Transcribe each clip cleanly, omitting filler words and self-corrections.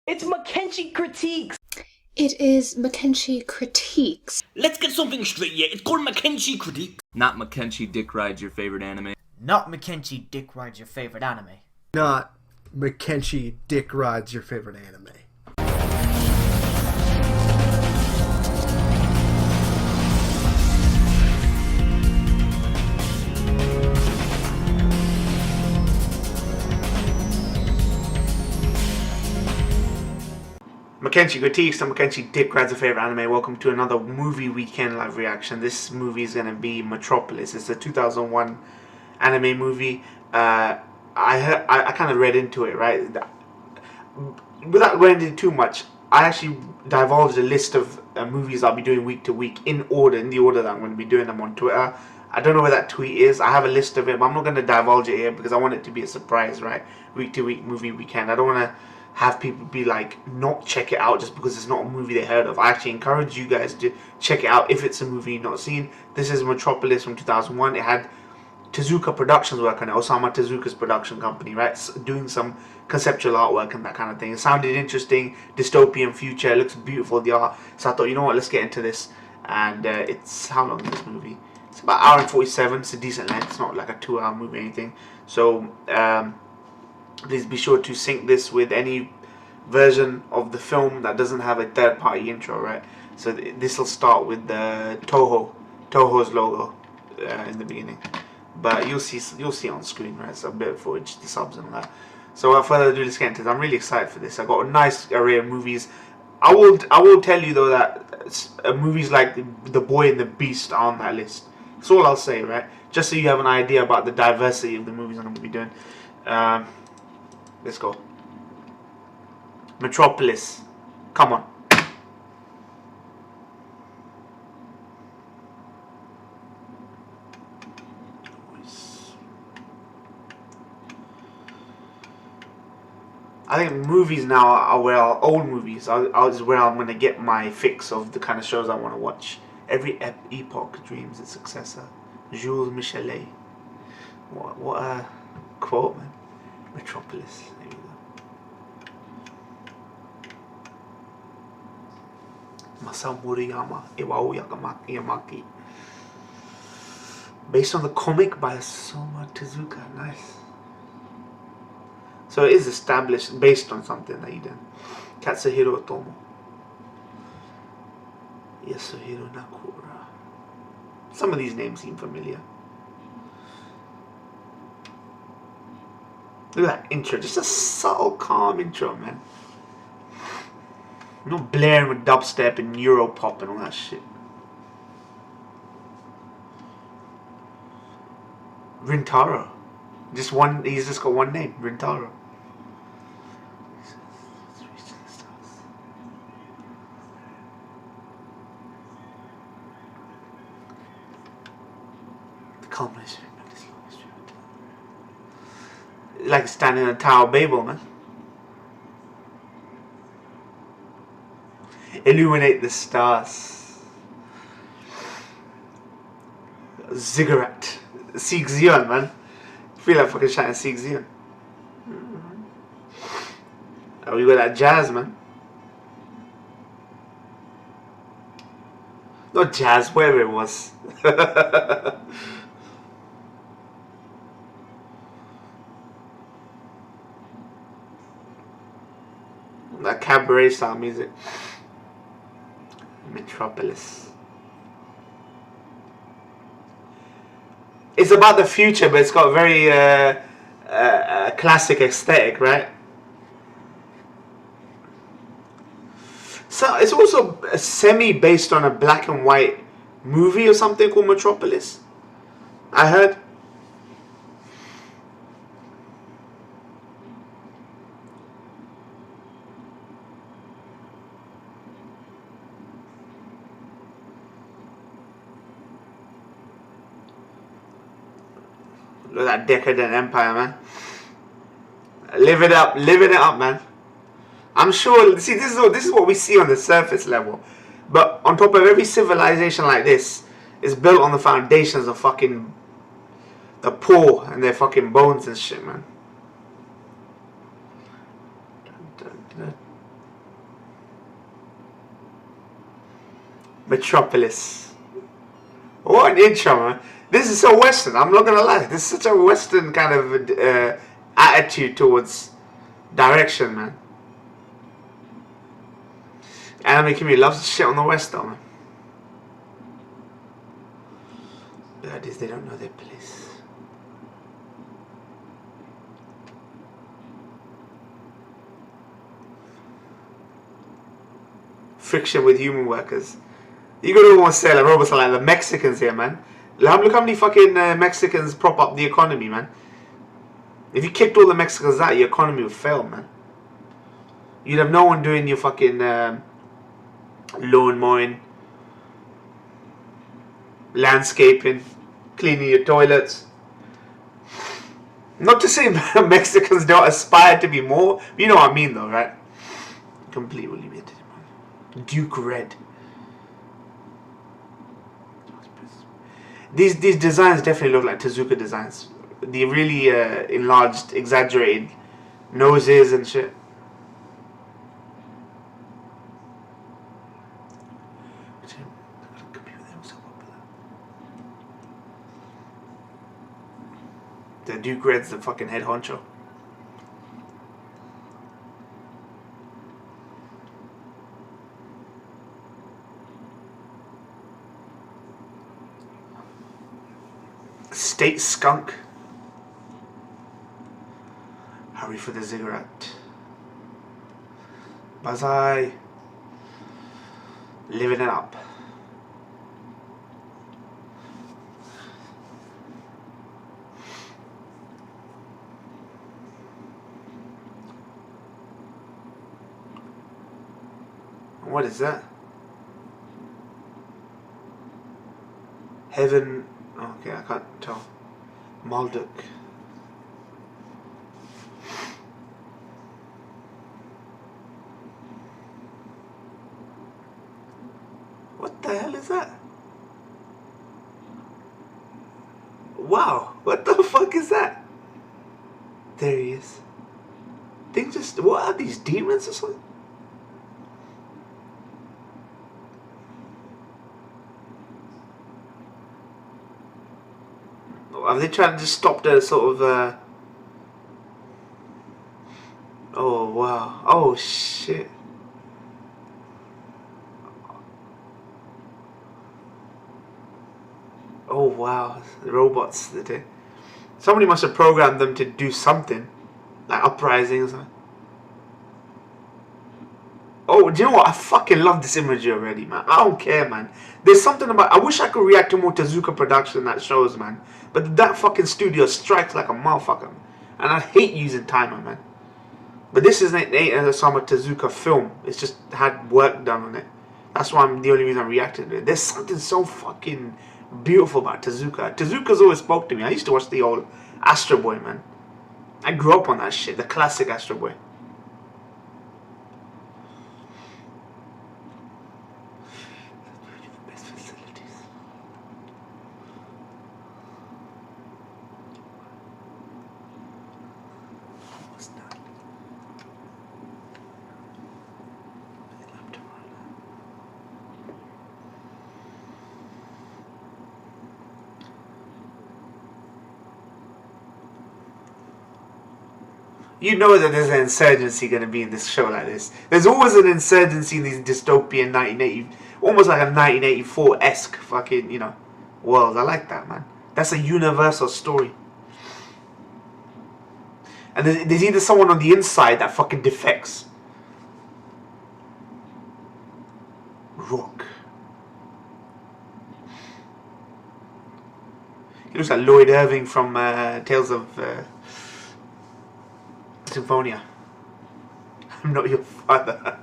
It's Mackenzie Critiques. It is Mackenzie Critiques. Let's get something straight here. It's called Mackenzie Critiques. Not Mackenzie Dick Rides Your Favorite Anime. Not Mackenzie Dick Rides Your Favorite Anime. Not Mackenzie Dick Rides Your Favorite Anime. Mackenzie Critiques and Mackenzie Dick Rides Your Favorite Anime. Welcome to another movie weekend live reaction. This movie is going to be Metropolis. It's a 2001 anime movie. I kind of read into it, right? Without going into too much, I actually divulged a list of movies I'll be doing week to week in the order that I'm going to be doing them on Twitter. I don't know where that tweet is. I have a list of it, but I'm not going to divulge it here because I want it to be a surprise, right? Week to week movie weekend. I don't want to have people be like, not check it out just because it's not a movie they heard of. I actually encourage you guys to check it out if it's a movie you've not seen. This is Metropolis from 2001. It had Tezuka Productions work on it, Osamu Tezuka's production company, right? Doing some conceptual artwork and that kind of thing. It sounded interesting, dystopian future, it looks beautiful, the art. So I thought, you know what, let's get into this. And it's, how long is this movie? It's about 1 hour and 47, it's a decent length, it's not like a 2-hour movie or anything. So, please be sure to sync this with any version of the film that doesn't have a third-party intro, right? So this will start with the Toho's logo in the beginning, but you'll see on screen, right? So a bit of footage, the subs and all that. So without further ado, let's get into this. I'm really excited for this. I got a nice array of movies. I will tell you though that movies like The Boy and the Beast are on that list. That's all I'll say, right? Just so you have an idea about the diversity of the movies I'm going to be doing. Let's go. Metropolis. Come on. I think movies now are where old movies is where I'm going to get my fix of the kind of shows I want to watch. Every epoch dreams its successor. Jules Michelet. What a quote, man. Metropolis. There we go. Masao Murayama, Iwao Yamaki. Based on the comic by Osamu Tezuka. Nice. So it is established based on something that he did. Katsuhiro Otomo. Yasuhiro Nakura. Some of these names seem familiar. Look at that intro, just a subtle, calm intro, man. Not blaring with dubstep and Europop and all that shit. Rintaro. He's just got one name, Rintaro. The culmination. Like standing in a Tower of Babel, man. Illuminate the stars. Ziggurat. Seek Zion, man. I feel like fucking shouting Seek Zion. Oh, we got that jazz, man. Not jazz, wherever it was. That cabaret style music. Metropolis. It's about the future, but it's got a very classic aesthetic, right? So it's also semi-based on a black and white movie or something called Metropolis, I heard. Look at that decadent empire, man. Live it up, man. I'm sure. See, this is what we see on the surface level, but on top of every civilization like this is built on the foundations of fucking the poor and their fucking bones and shit, man. Metropolis. What an intro, man. This is so Western, I'm not gonna lie. This is such a Western kind of attitude towards direction, man. Anime community loves shit on the West, though, man. That is, they don't know their place. Friction with human workers. You gotta almost say like robots are like the Mexicans here, man. Look how many fucking Mexicans prop up the economy, man. If you kicked all the Mexicans out, your economy would fail, man. You'd have no one doing your fucking lawn mowing, landscaping, cleaning your toilets. Not to say Mexicans don't aspire to be more. You know what I mean, though, right? Completely limited. Duke Red. These designs definitely look like Tezuka designs. The really enlarged, exaggerated noses and shit. The Duke Red's the fucking head honcho. State skunk. Hurry for the ziggurat. Versailles. Living it up. What is that? Heaven. Okay, I can't tell. Malduk. What the hell is that? Wow, what the fuck is that? There he is. Things just, what are these, demons or something? Are they trying to just stop the sort of oh wow, oh shit. Oh wow, the robots. Somebody must have programmed them to do something, like uprising or something. Oh, do you know what? I fucking love this imagery already, man. I don't care, man. There's something about... I wish I could react to more Tezuka production that shows, man. But that fucking studio strikes like a motherfucker. And I hate using timer, man. But this isn't some Tezuka film. It's just had work done on it. That's why I'm the only reason I reacted to it. There's something so fucking beautiful about Tezuka. Tezuka's always spoke to me. I used to watch the old Astro Boy, man. I grew up on that shit. The classic Astro Boy. You know that there's an insurgency going to be in this show like this. There's always an insurgency in these dystopian 1980, almost like a 1984-esque fucking, you know, world. I like that, man. That's a universal story. And there's either someone on the inside that fucking defects. Rock. He looks like Lloyd Irving from Tales of... Symphonia. I'm not your father.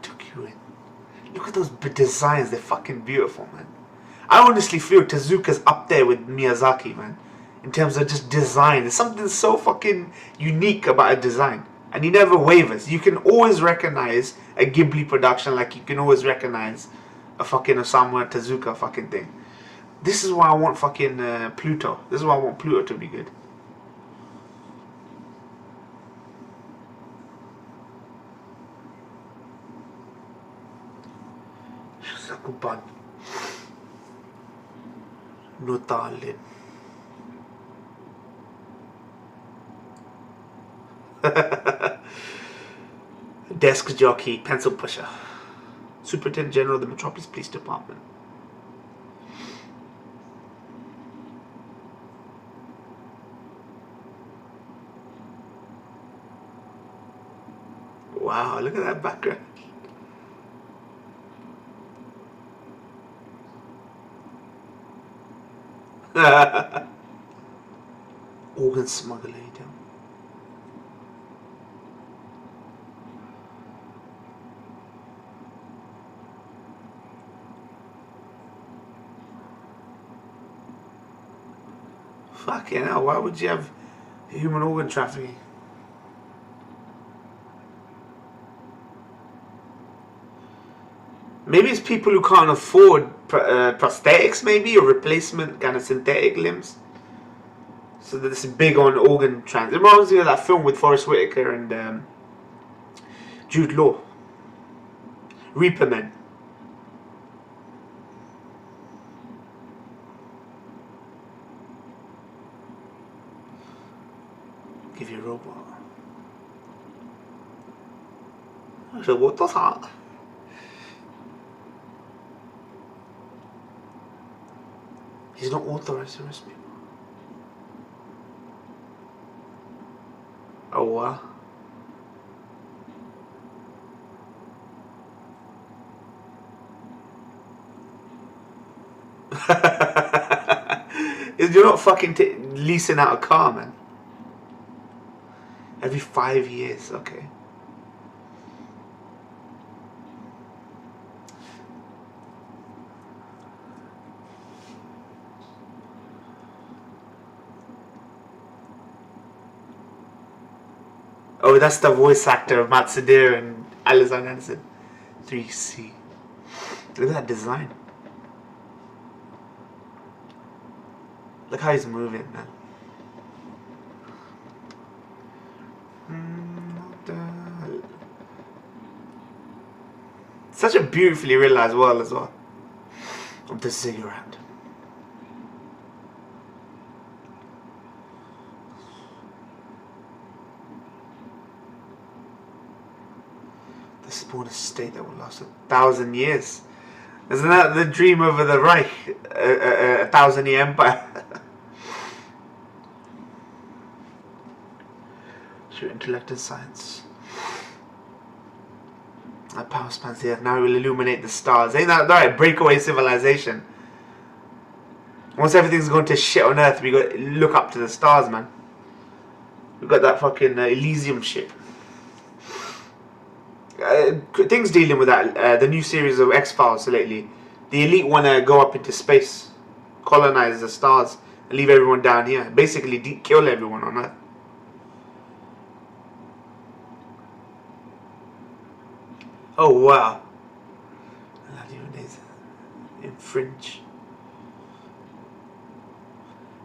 Took you in. Look at those designs, they're fucking beautiful, man. I honestly feel Tezuka's up there with Miyazaki, man. In terms of just design. There's something so fucking unique about a design. And he never wavers. You can always recognize a Ghibli production like you can always recognize a fucking Osamu Tezuka fucking thing. This is why I want fucking Pluto. This is why I want Pluto to be good. Sakuban. Notalin. Desk jockey, pencil pusher. Superintendent General of the Metropolis Police Department. Wow, look at that background. Organ smuggler, you don't. Fucking hell, why would you have human organ trafficking? Maybe it's people who can't afford prosthetics, maybe, or replacement kind of synthetic limbs. So this is big on organ trans. It reminds me of that film with Forrest Whitaker and Jude Law. Reaper Men. Give you a robot. So what does that? He's not authorized to arrest people. Oh wow. You're not fucking leasing out a car, man. Every 5 years, okay. Oh, that's the voice actor of Matsudair and Alexander Anderson. 3C. Look at that design. Look how he's moving, man. Such a beautifully realized world as well. Of the cigarette. The spawn estate that will last 1,000 years. Isn't that the dream of the Reich? A 1,000-year empire. Through intellect and science. That power spans the earth. Now it will illuminate the stars. Ain't that right? Breakaway civilization. Once everything's going to shit on earth, we got to look up to the stars, man. We got that fucking Elysium shit. Things dealing with that. The new series of X-Files lately. The elite want to go up into space, colonize the stars, and leave everyone down here. Basically, kill everyone on Earth. Oh wow! Not even this. Infringe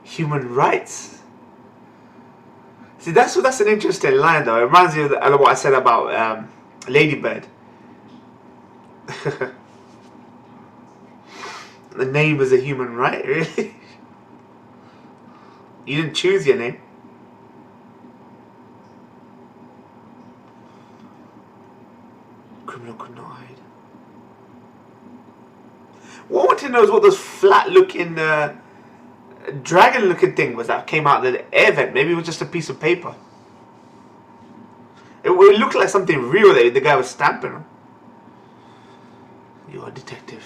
human rights. See, that's an interesting line, though. It reminds me of what I said about Ladybird. The name is a human right, really? You didn't choose your name. Criminal could not hide. What I want to know is what those flat-looking, dragon-looking thing was that came out of the air vent. Maybe it was just a piece of paper. It looked like something real that the guy was stamping on. You're a detective.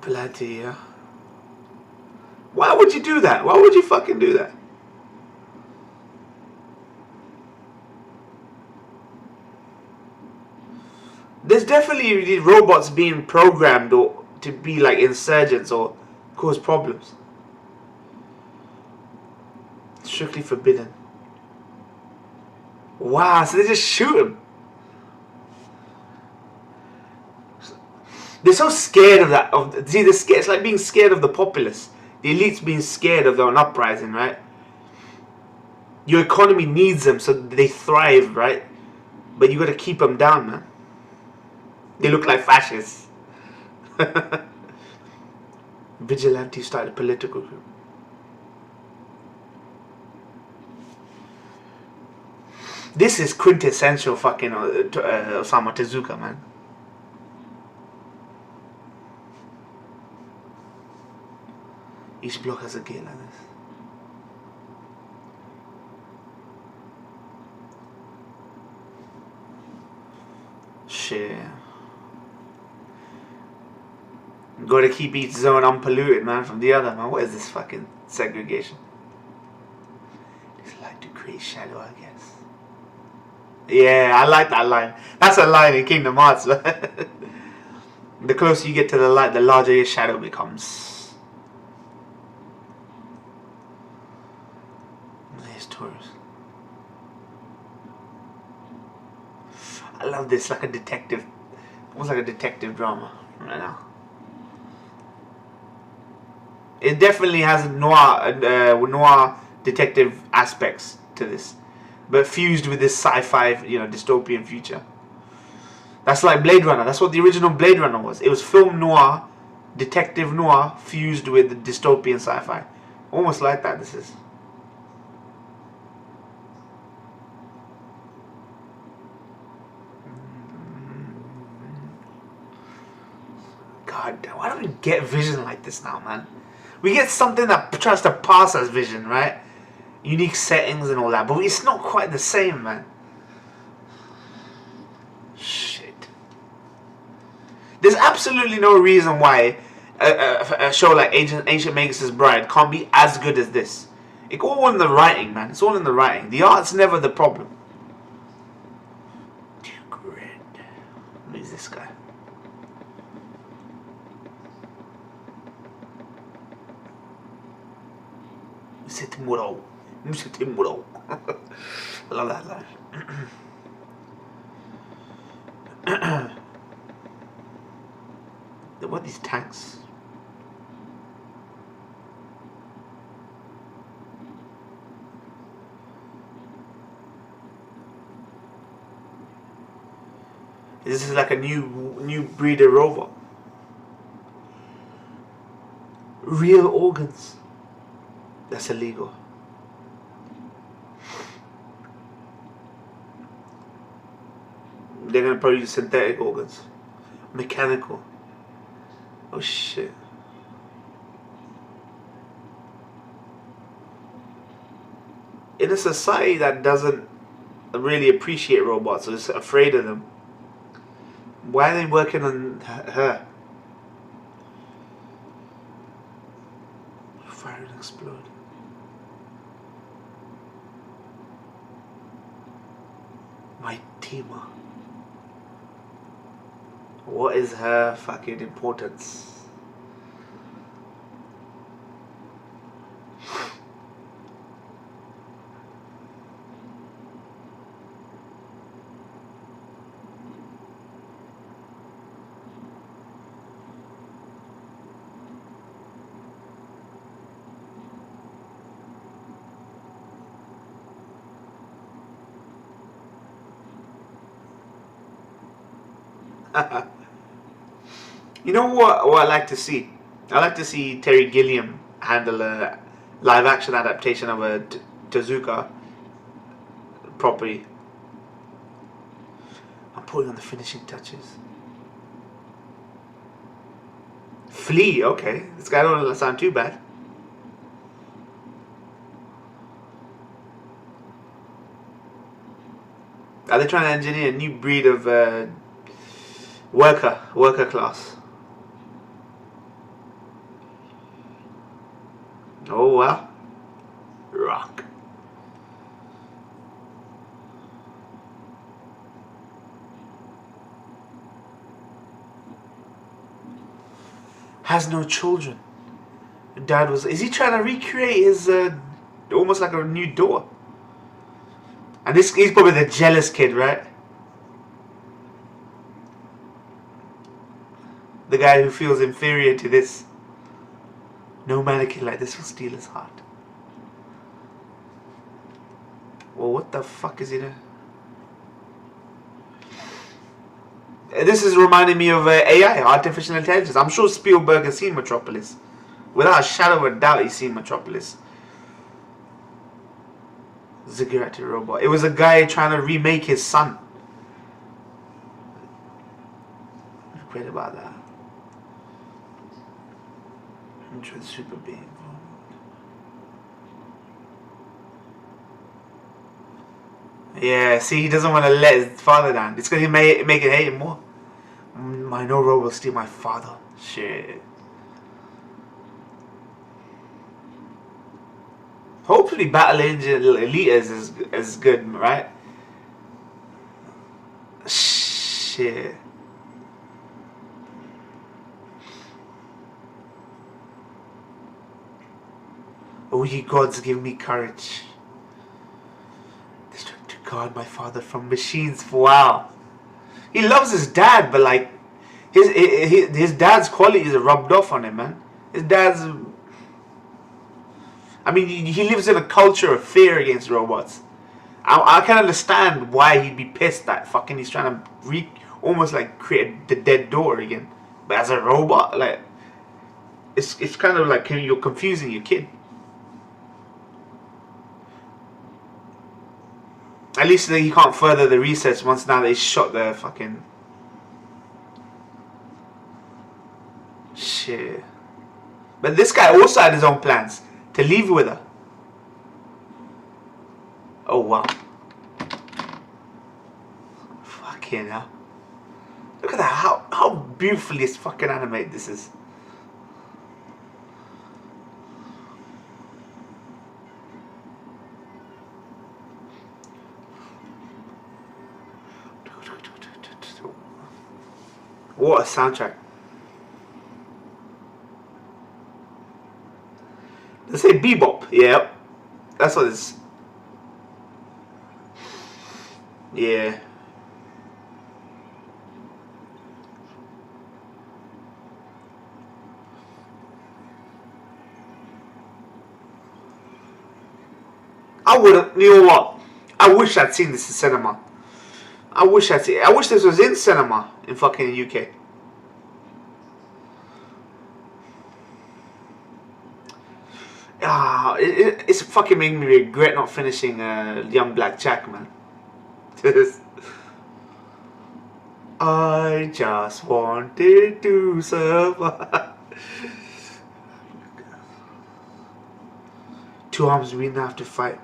Bloody, yeah. Why would you do that? Why would you fucking do that? There's definitely robots being programmed or to be like insurgents or cause problems. Strictly forbidden. Wow, so they just shoot him. They're so scared of that. See, they're scared. It's like being scared of the populace. The elite's being scared of an uprising, right? Your economy needs them so they thrive, right? But you gotta keep them down, man. They look like fascists. Vigilante started a political group. This is quintessential fucking Osamu Tezuka, man. Each block has a gate like this. Shit. Gotta keep each zone unpolluted, man, from the other, man. What is this fucking segregation? It's like to create shadow, I guess. Yeah, I like that line. That's a line in Kingdom Hearts, man. The closer you get to the light, the larger your shadow becomes. There's Taurus. I love this, like a detective, almost like a detective drama right now. It definitely has noir detective aspects to this, but fused with this sci-fi, dystopian future. That's like Blade Runner. That's what the original Blade Runner was. It was film noir, detective noir, fused with dystopian sci-fi. Almost like that, this is. God damn, why don't we get Vision like this now, man? We get something that tries to pass as Vision, right? Unique settings and all that, but it's not quite the same, man. Shit. There's absolutely no reason why a show like Ancient Magus' Bride can't be as good as this. It's all in the writing, man. It's all in the writing. The art's never the problem. Duke Red. Who's this guy? Musetimuro. I love that line. What are these tanks? This is like a new breed of robot. Real organs. That's illegal. They're gonna produce synthetic organs. Mechanical. Oh shit. In a society that doesn't really appreciate robots or is afraid of them, why are they working on her? Fire and explode. My Tima. What is her fucking importance? You know what I like to see? I like to see Terry Gilliam handle a live action adaptation of a Tezuka property. I'm putting on the finishing touches. Flea, okay. This guy don't sound too bad. Are they trying to engineer a new breed of worker class? Oh well. Rock. Has no children. Dad was. Is he trying to recreate his almost like a new door? And he's probably the jealous kid, right? The guy who feels inferior to this. No mannequin like this will steal his heart. Well, what the fuck is he doing? This is reminding me of AI, artificial intelligence. I'm sure Spielberg has seen Metropolis. Without a shadow of a doubt, he's seen Metropolis. Ziggurat robot. It was a guy trying to remake his son. I read about that. Android super being. Yeah, see, he doesn't want to let his father down. It's going to make it hate him more. I know Robo will steal my father. Shit. Hopefully Battle Angel Elite is as good, right? Shit. Oh, ye gods, give me courage. To guard my father from machines. Wow. He loves his dad, but like his dad's qualities are rubbed off on him, man. His dad's, I mean, he lives in a culture of fear against robots. I can understand why he'd be pissed that fucking he's trying to almost like create the dead door again. But as a robot, like it's kind of like you're confusing your kid. At least he can't further the research once now they shot the fucking shit. But this guy also had his own plans to leave with her. Oh wow. Fucking hell. Look at that, how beautifully it's fucking animated this is. What a soundtrack. They say bebop. Yep. That's what it's. Yeah. I wouldn't. You know what? I wish I'd seen this in cinema. I wish this was in cinema in fucking UK. It's fucking making me regret not finishing Young Black Jack, man. I just wanted to survive. Two arms we didn't have to fight.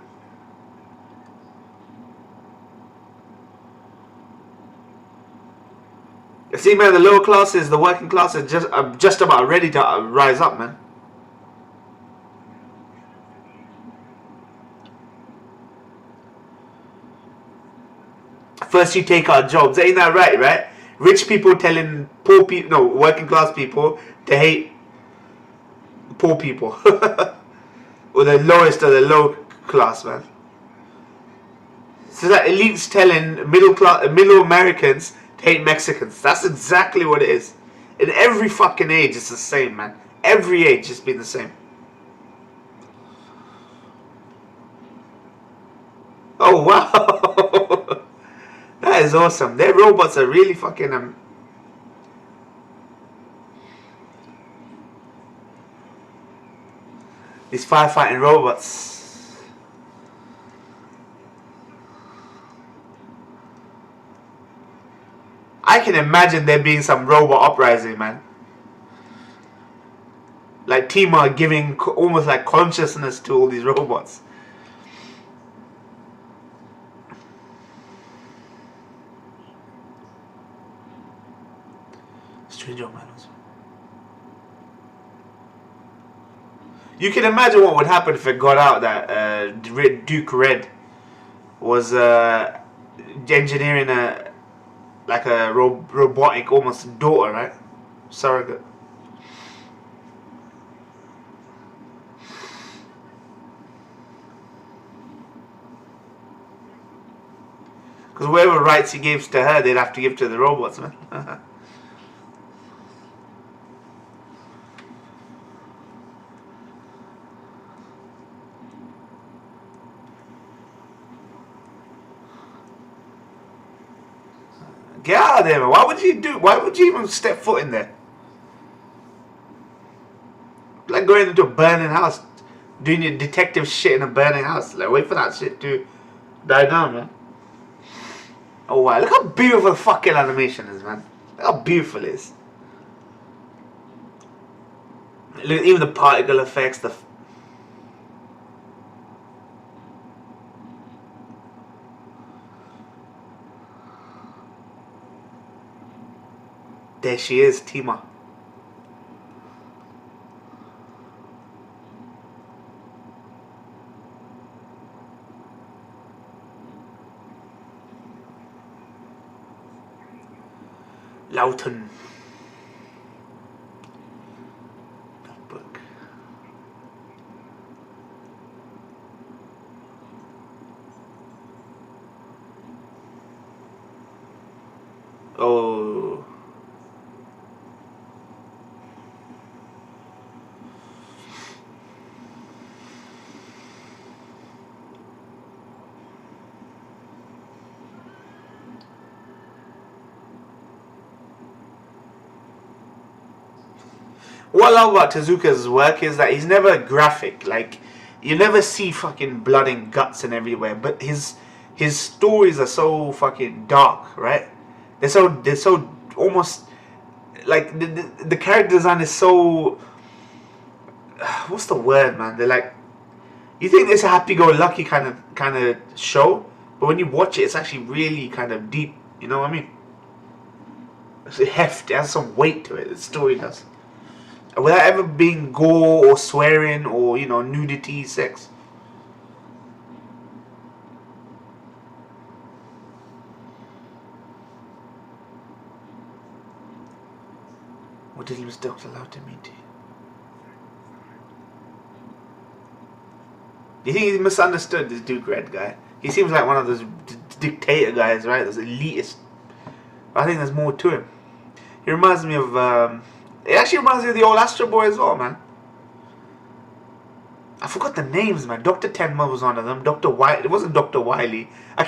See, man, the lower classes, the working classes, are just about ready to rise up, man. First, you take our jobs, ain't that right? Right? Rich people telling poor people, no, working class people to hate poor people, or the lowest of the low class, man. So that elites telling middle Americans to hate Mexicans. That's exactly what it is. In every fucking age, it's the same, man. Every age has been the same. Oh wow, that is awesome. Their robots are really fucking these firefighting robots. I can imagine there being some robot uprising, man. Like Tima giving almost like consciousness to all these robots. Stranger Man. You can imagine what would happen if it got out that Duke Red was engineering a robotic almost daughter, right? Surrogate. Because whatever rights he gives to her, they'd have to give to the robots, man. Get out of there, man. Why would you even step foot in there? Like going into a burning house, doing your detective shit in a burning house. Like, wait for that shit to die down, man. Oh wow, look how beautiful the fucking animation is, man. Look how beautiful it is. Look, even the particle effects, there she is, Tima. Lauten. Notebook. Oh. What I love about Tezuka's work is that he's never graphic. Like, you never see fucking blood and guts and everywhere. But his stories are so fucking dark, right? They're so almost like the character design is so. What's the word, man? They're like, you think it's a happy-go-lucky kind of show, but when you watch it, it's actually really kind of deep. You know what I mean? It's a heft. It has some weight to it. The story does. Without ever being gore or swearing or, you know, nudity, sex. What did Mr. Doctor allow to mean to you? Do you think he misunderstood this Duke Red guy? He seems like one of those dictator guys, right? Those elitist. I think there's more to him. He reminds me of... it actually reminds me of the old Astro Boy as well, man. I forgot the names, man. Dr. Tenma was one of them. Dr. Wily. It wasn't Dr. Wily. I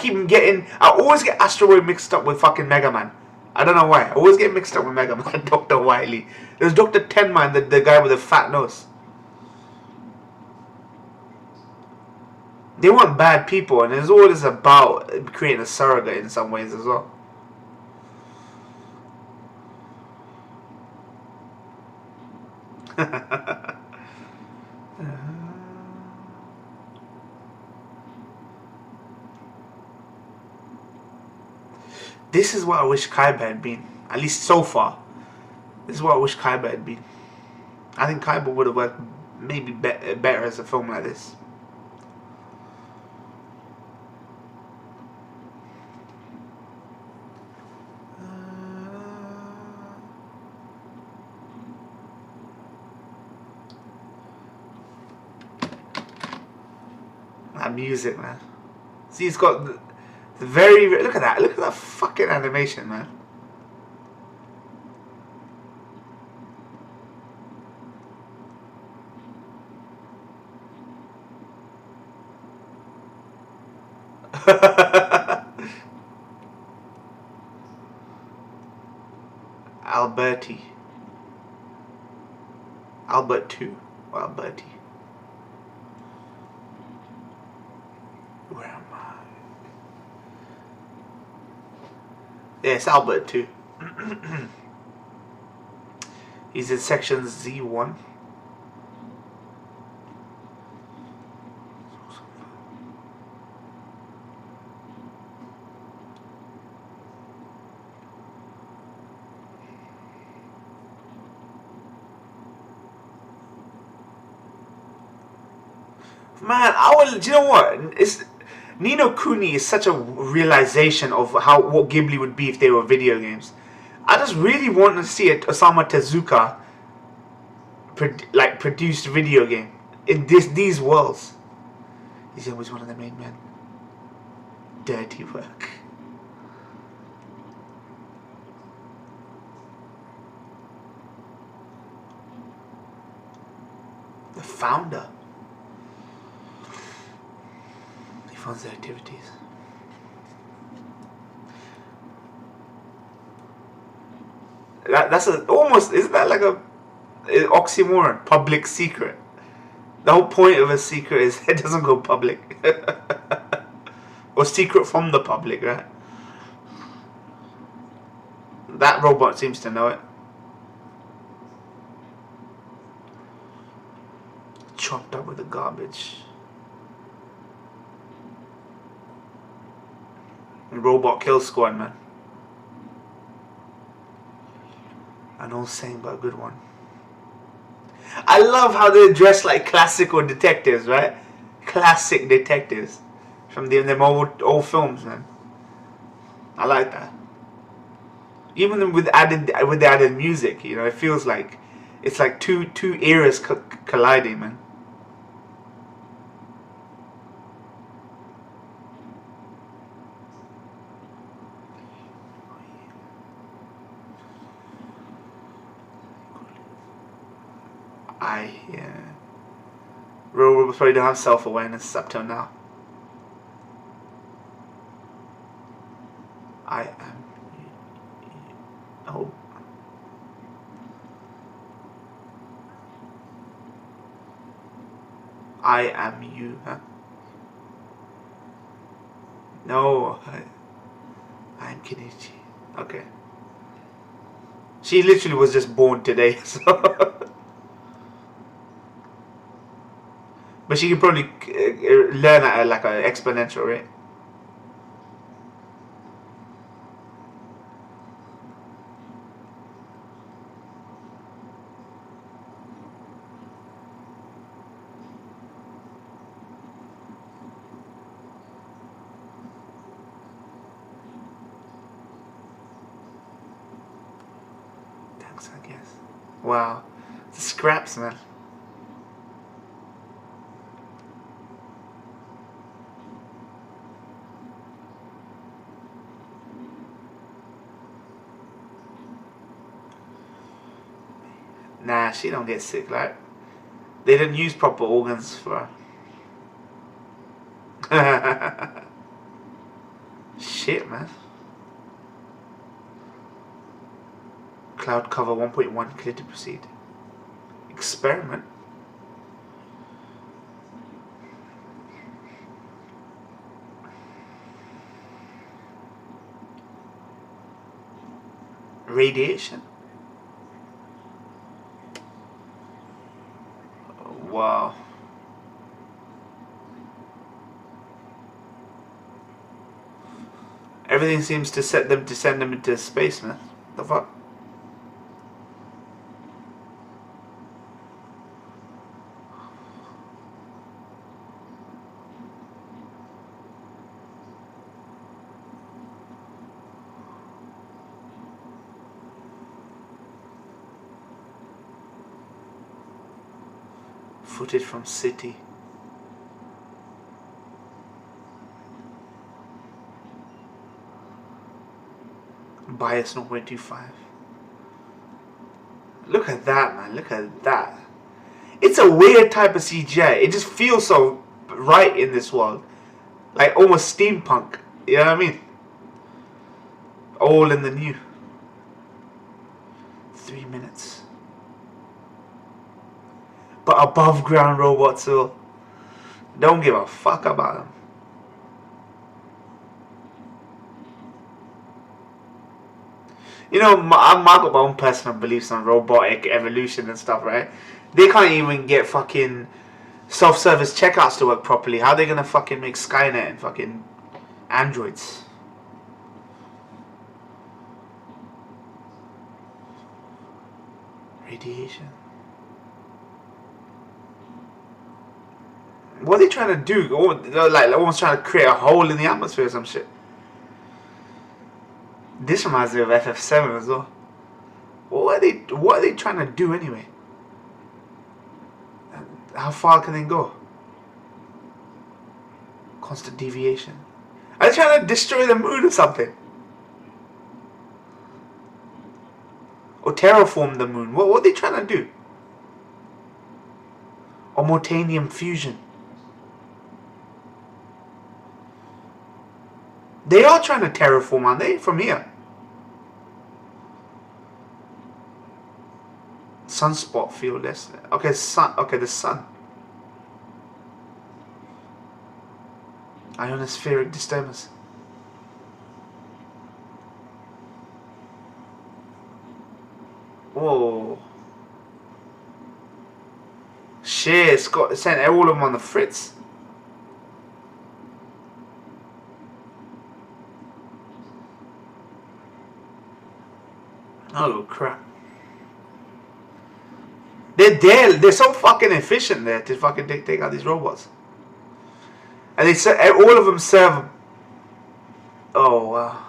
always get Astro Boy mixed up with fucking Mega Man. I don't know why. I always get mixed up with Mega Man and Dr. Wily. There's Dr. Tenma and the guy with the fat nose. They weren't bad people, and it's always about creating a surrogate in some ways as well. This is what I wish Kaiba had been. At least so far. This is what I wish Kaiba had been. I think Kaiba would have worked maybe better as a film like this. That music, man. See, it's got the very... Look at that. Look at that fucking animation, man. Alberti. Albert 2. Or Alberti. Where am I? Yeah, it's Albert too. He's in section Z1. Man, do you know what? Ni no Kuni is such a realization of what Ghibli would be if they were video games. I just really want to see a Osamu Tezuka produced video game in these worlds. He's always one of the main men. Dirty work. The founder. He funds their activities. That's almost, isn't that like a oxymoron? Public secret. The whole point of a secret is it doesn't go public. Or secret from the public, right? That robot seems to know it. Chopped up with the garbage. Robot kill squad, man. An old saying, but a good one. I love how they dress like classical detectives, right? Classic detectives from them old films, man. I like that. Even with the added music, you know, it feels like it's like two eras colliding, man. Yeah. Robots probably don't have self-awareness up till now. I am. Oh. I am you, huh? No, I'm Kenichi. Okay. She literally was just born today, so. But she can probably learn at like an exponential rate. Thanks, I guess. Wow. The scraps, man. Nah, she don't get sick, like. They didn't use proper organs for her. Shit, man. Cloud cover 1.1, clear to proceed. Experiment. Radiation. Wow. Everything seems to send them into space, man. The fuck? Footage from city. Bias 0.25. Look at that, man. Look at that. It's a weird type of CGI. It just feels so right in this world. Like almost steampunk. You know what I mean? All in the new. 3 minutes. But above ground robots will don't give a fuck about them. You know, I've got my own personal beliefs on robotic evolution and stuff, right? They can't even get fucking self-service checkouts to work properly. How are they gonna fucking make Skynet and fucking androids? Radiation. What are they trying to do? Like almost trying to create a hole in the atmosphere or some shit. This reminds me of FF7 as well. What are they trying to do anyway? How far can they go? Constant deviation. Are they trying to destroy the moon or something? Or terraform the moon? What are they trying to do? Or Mortanium fusion? They are trying to terraform, aren't they? From here. Sunspot field. Okay, sun. Okay, the sun. Ionospheric disturbance. Whoa. Shit, Scott sent all of them on the fritz. Oh crap. They're so fucking efficient there to fucking take out these robots. And all of them serve. Oh wow.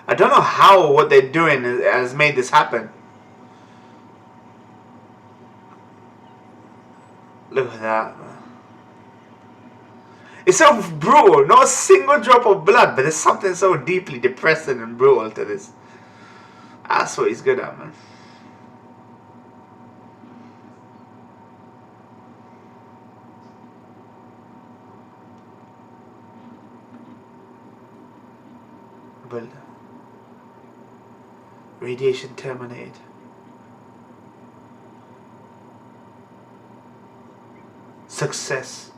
I don't know how what they're doing has made this happen. Look at that, man. It's so brutal. Not a single drop of blood, but there's something so deeply depressing and brutal to this. That's what he's good at, man. But radiation terminated. Success.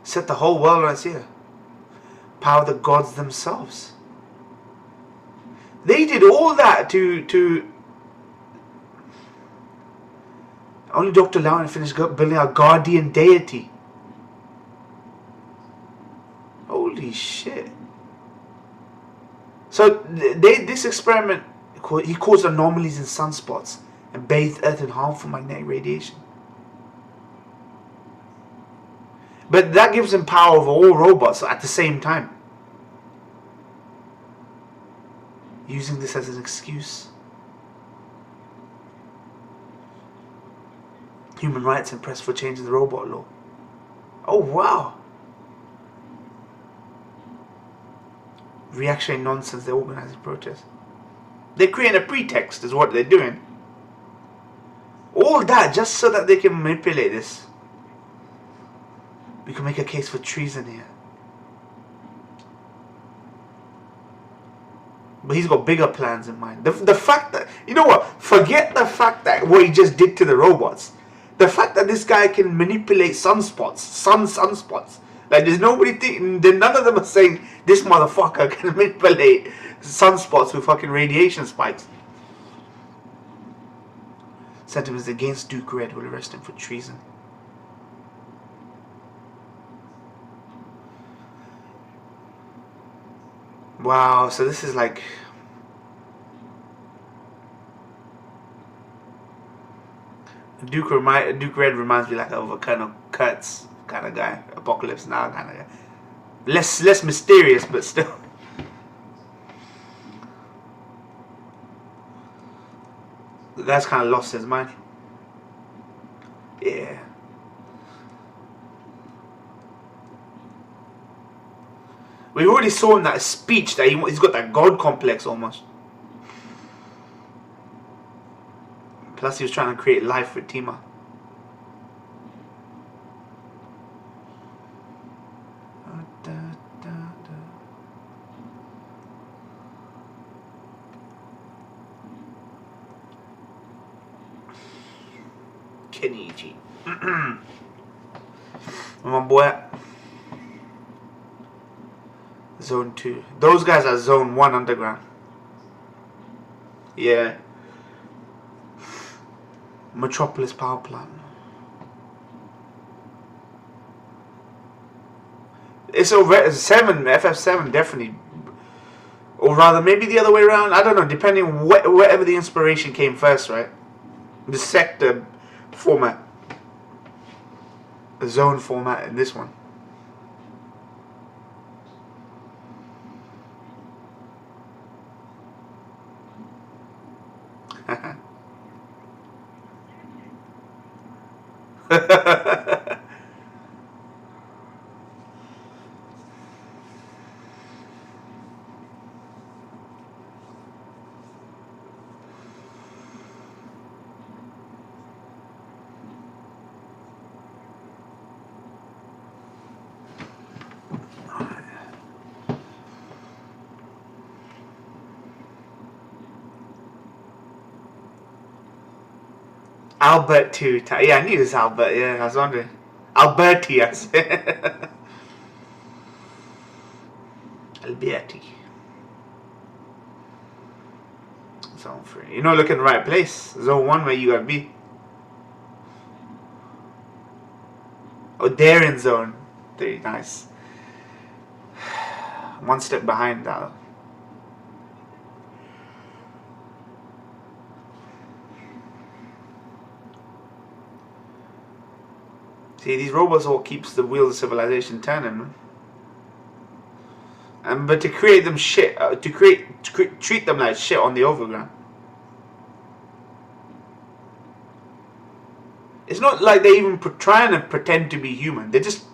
Set the whole world on its ear. Power the gods themselves. They did all that to only Dr. Lauren finished building our guardian deity. Holy shit. So this experiment, he caused anomalies in sunspots and bathed Earth in harmful magnetic radiation. But that gives him power over all robots at the same time. Using this as an excuse. Human rights and press for changing the robot law. Oh wow. Reactionary nonsense, they're organizing protests. They're creating a pretext is what they're doing. All that just so that they can manipulate this. We can make a case for treason here. But he's got bigger plans in mind. The fact that, you know what? Forget the fact that what he just did to the robots. The fact that this guy can manipulate sunspots. Sunspots. Like there's nobody none of them are saying this motherfucker can manipulate sunspots with fucking radiation spikes. Sentiments against Duke Red will arrest him for treason. Wow, so this is like Duke Red reminds me like of a kind of Kurtz kind of guy, Apocalypse Now kind of guy. Less mysterious, but still. The guy's kind of lost his mind. Yeah. We already saw in that speech that he's got that god complex almost. Plus he was trying to create life with Tima. Kenichi. My boy. Zone 2. Those guys are Zone 1 underground. Yeah. Metropolis power plant. It's over 7, FF7 definitely. Or rather, maybe the other way around. I don't know, depending wherever the inspiration came first, right? The sector format. The zone format in this one. Albert too. Yeah, I knew it was Albert. Yeah, I was wondering. Alberti, I said. Alberti. Zone 3. You're not looking in the right place. Zone 1 where you gotta be. Oh, they're in zone 3. Nice. One step behind that. See, these robots all keeps the wheels of civilization turning, man. But to create them shit, treat them like shit on the overground. It's not like they're even trying to pretend to be human. They're just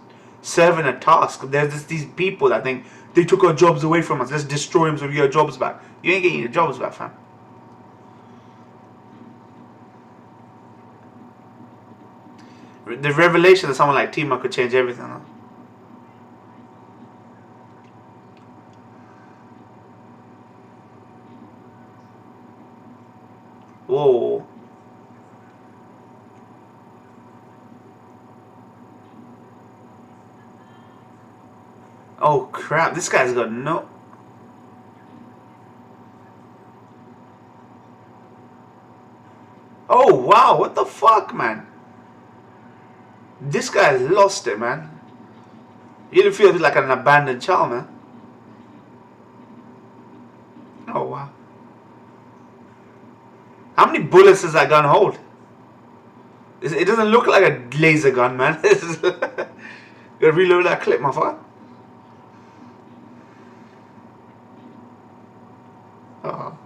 serving a task. There's just these people that think they took our jobs away from us. Let's destroy them so we get our jobs back. You ain't getting your jobs back, fam. The revelation that someone like Tima could change everything. Huh? Whoa. Oh crap, this guy's got no... Oh wow, what the fuck, man? This guy's lost it, man. You feel like an abandoned child, man. Oh wow. How many bullets does that gun hold? It doesn't look like a laser gun, man. Gotta reload that clip, my fucker. Oh.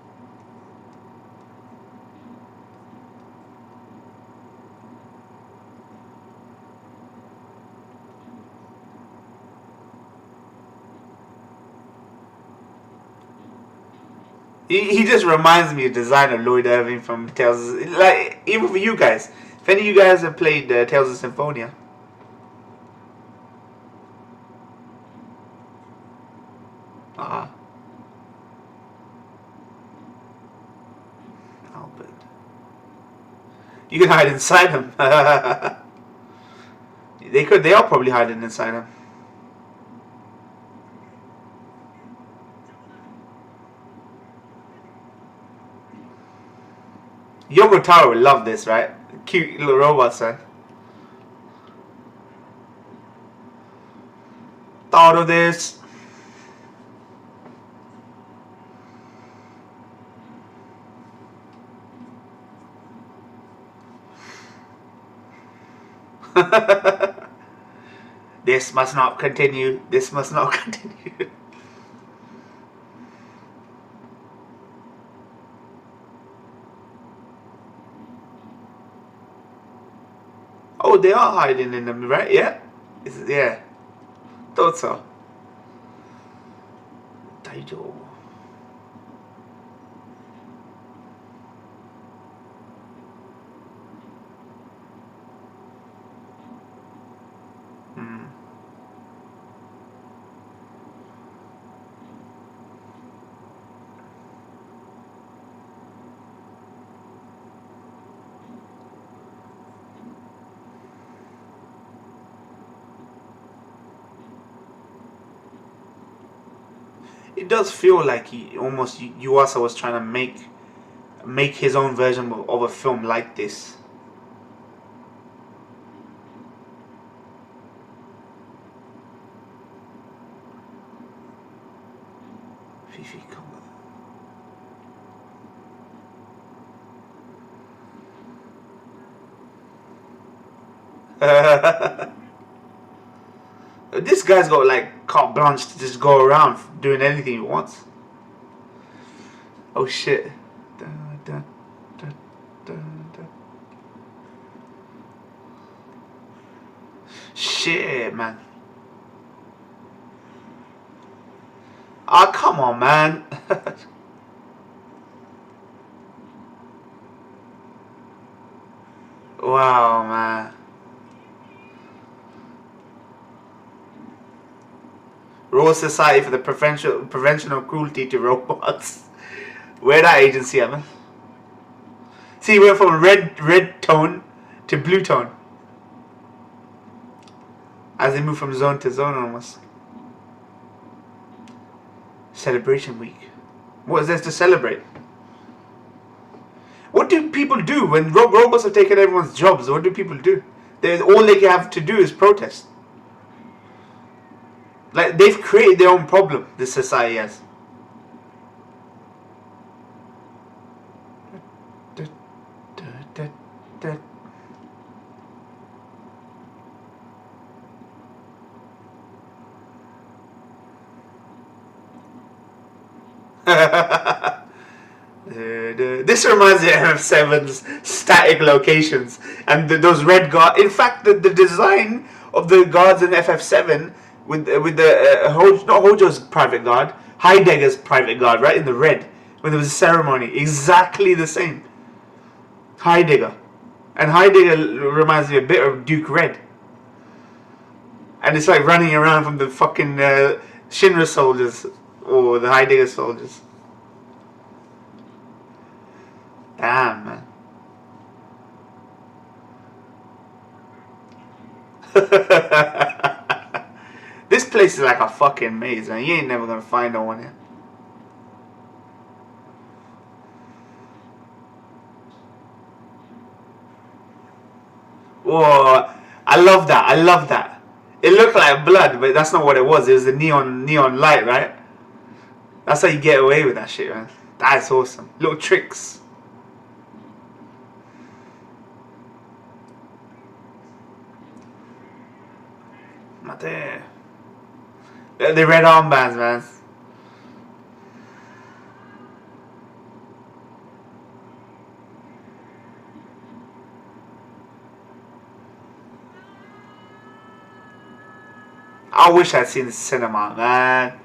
He just reminds me of designer Lloyd Irving from Tales of... Like, even for you guys. If any of you guys have played Tales of Symphonia. Albert. You can hide inside him. They are probably hiding inside him. Yoko Taro would love this, right? Cute little robot, son. Thought of this. This must not continue. This must not continue. Oh, they are hiding in them, right? Yeah? Yeah. Thought so. Daijo. It does feel like he almost Yuasa was trying to make his own version of a film like this. Fifi, come on. This guy's got like carte blanche to just go around doing anything he wants. Oh shit. Shit, man. Ah, oh, come on, man. Wow, man. Royal Society for the Prevention of Cruelty to Robots. Where that agency at, man? See, we went from red tone to blue tone. As they move from zone to zone almost. Celebration week. What is there to celebrate? What do people do when robots have taken everyone's jobs? What do people do? All they have to do is protest. Like, they've created their own problem, this society has. This reminds me of FF7's static locations and those red guards. In fact, the design of the guards in FF7 with the not Hojo's private guard, Heidegger's private guard, right in the red when there was a ceremony, exactly the same. Heidegger, and Heidegger reminds me a bit of Duke Red, and it's like running around from the fucking Shinra soldiers or the Heidegger soldiers. Damn, man. This place is like a fucking maze, man. You ain't never gonna find no one here. Whoa, I love that. I love that. It looked like blood, but that's not what it was. It was the neon light, right? That's how you get away with that shit, man. That's awesome. Little tricks. Not there. The red armbands, man. I wish I'd seen the cinema, man.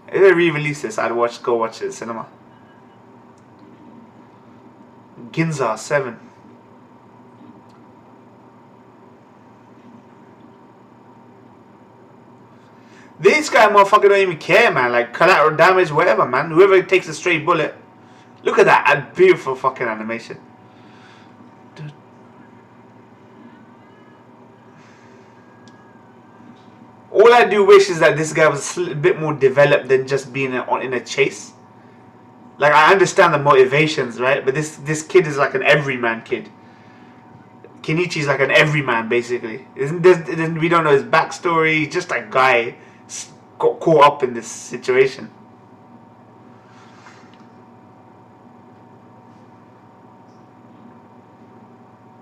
If they re-release this, I'd go watch it in the cinema. Ginza 7. This guy motherfucker don't even care, man. Like collateral damage, whatever, man. Whoever takes a straight bullet. Look at that beautiful fucking animation. All I do wish is that this guy was a bit more developed than just being in a chase. Like, I understand the motivations, right? But this kid is like an everyman kid. Kenichi's like an everyman, basically. We don't know his backstory. He's just a guy got caught up in this situation.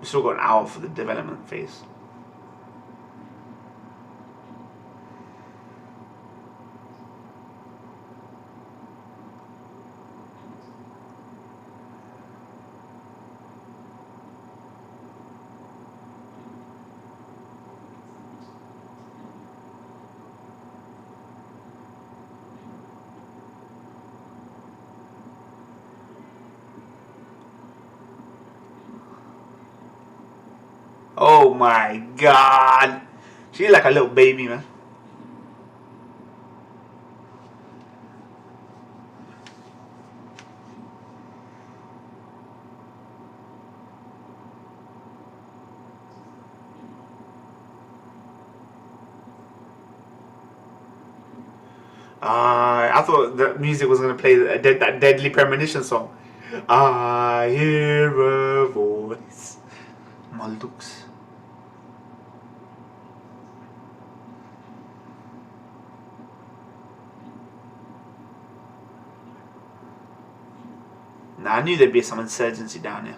We still got an hour for the development phase. Oh my god. She's like a little baby, man. I thought the music was going to play that Deadly Premonition song. I hear a voice. Maldux. I knew there'd be some insurgency down here.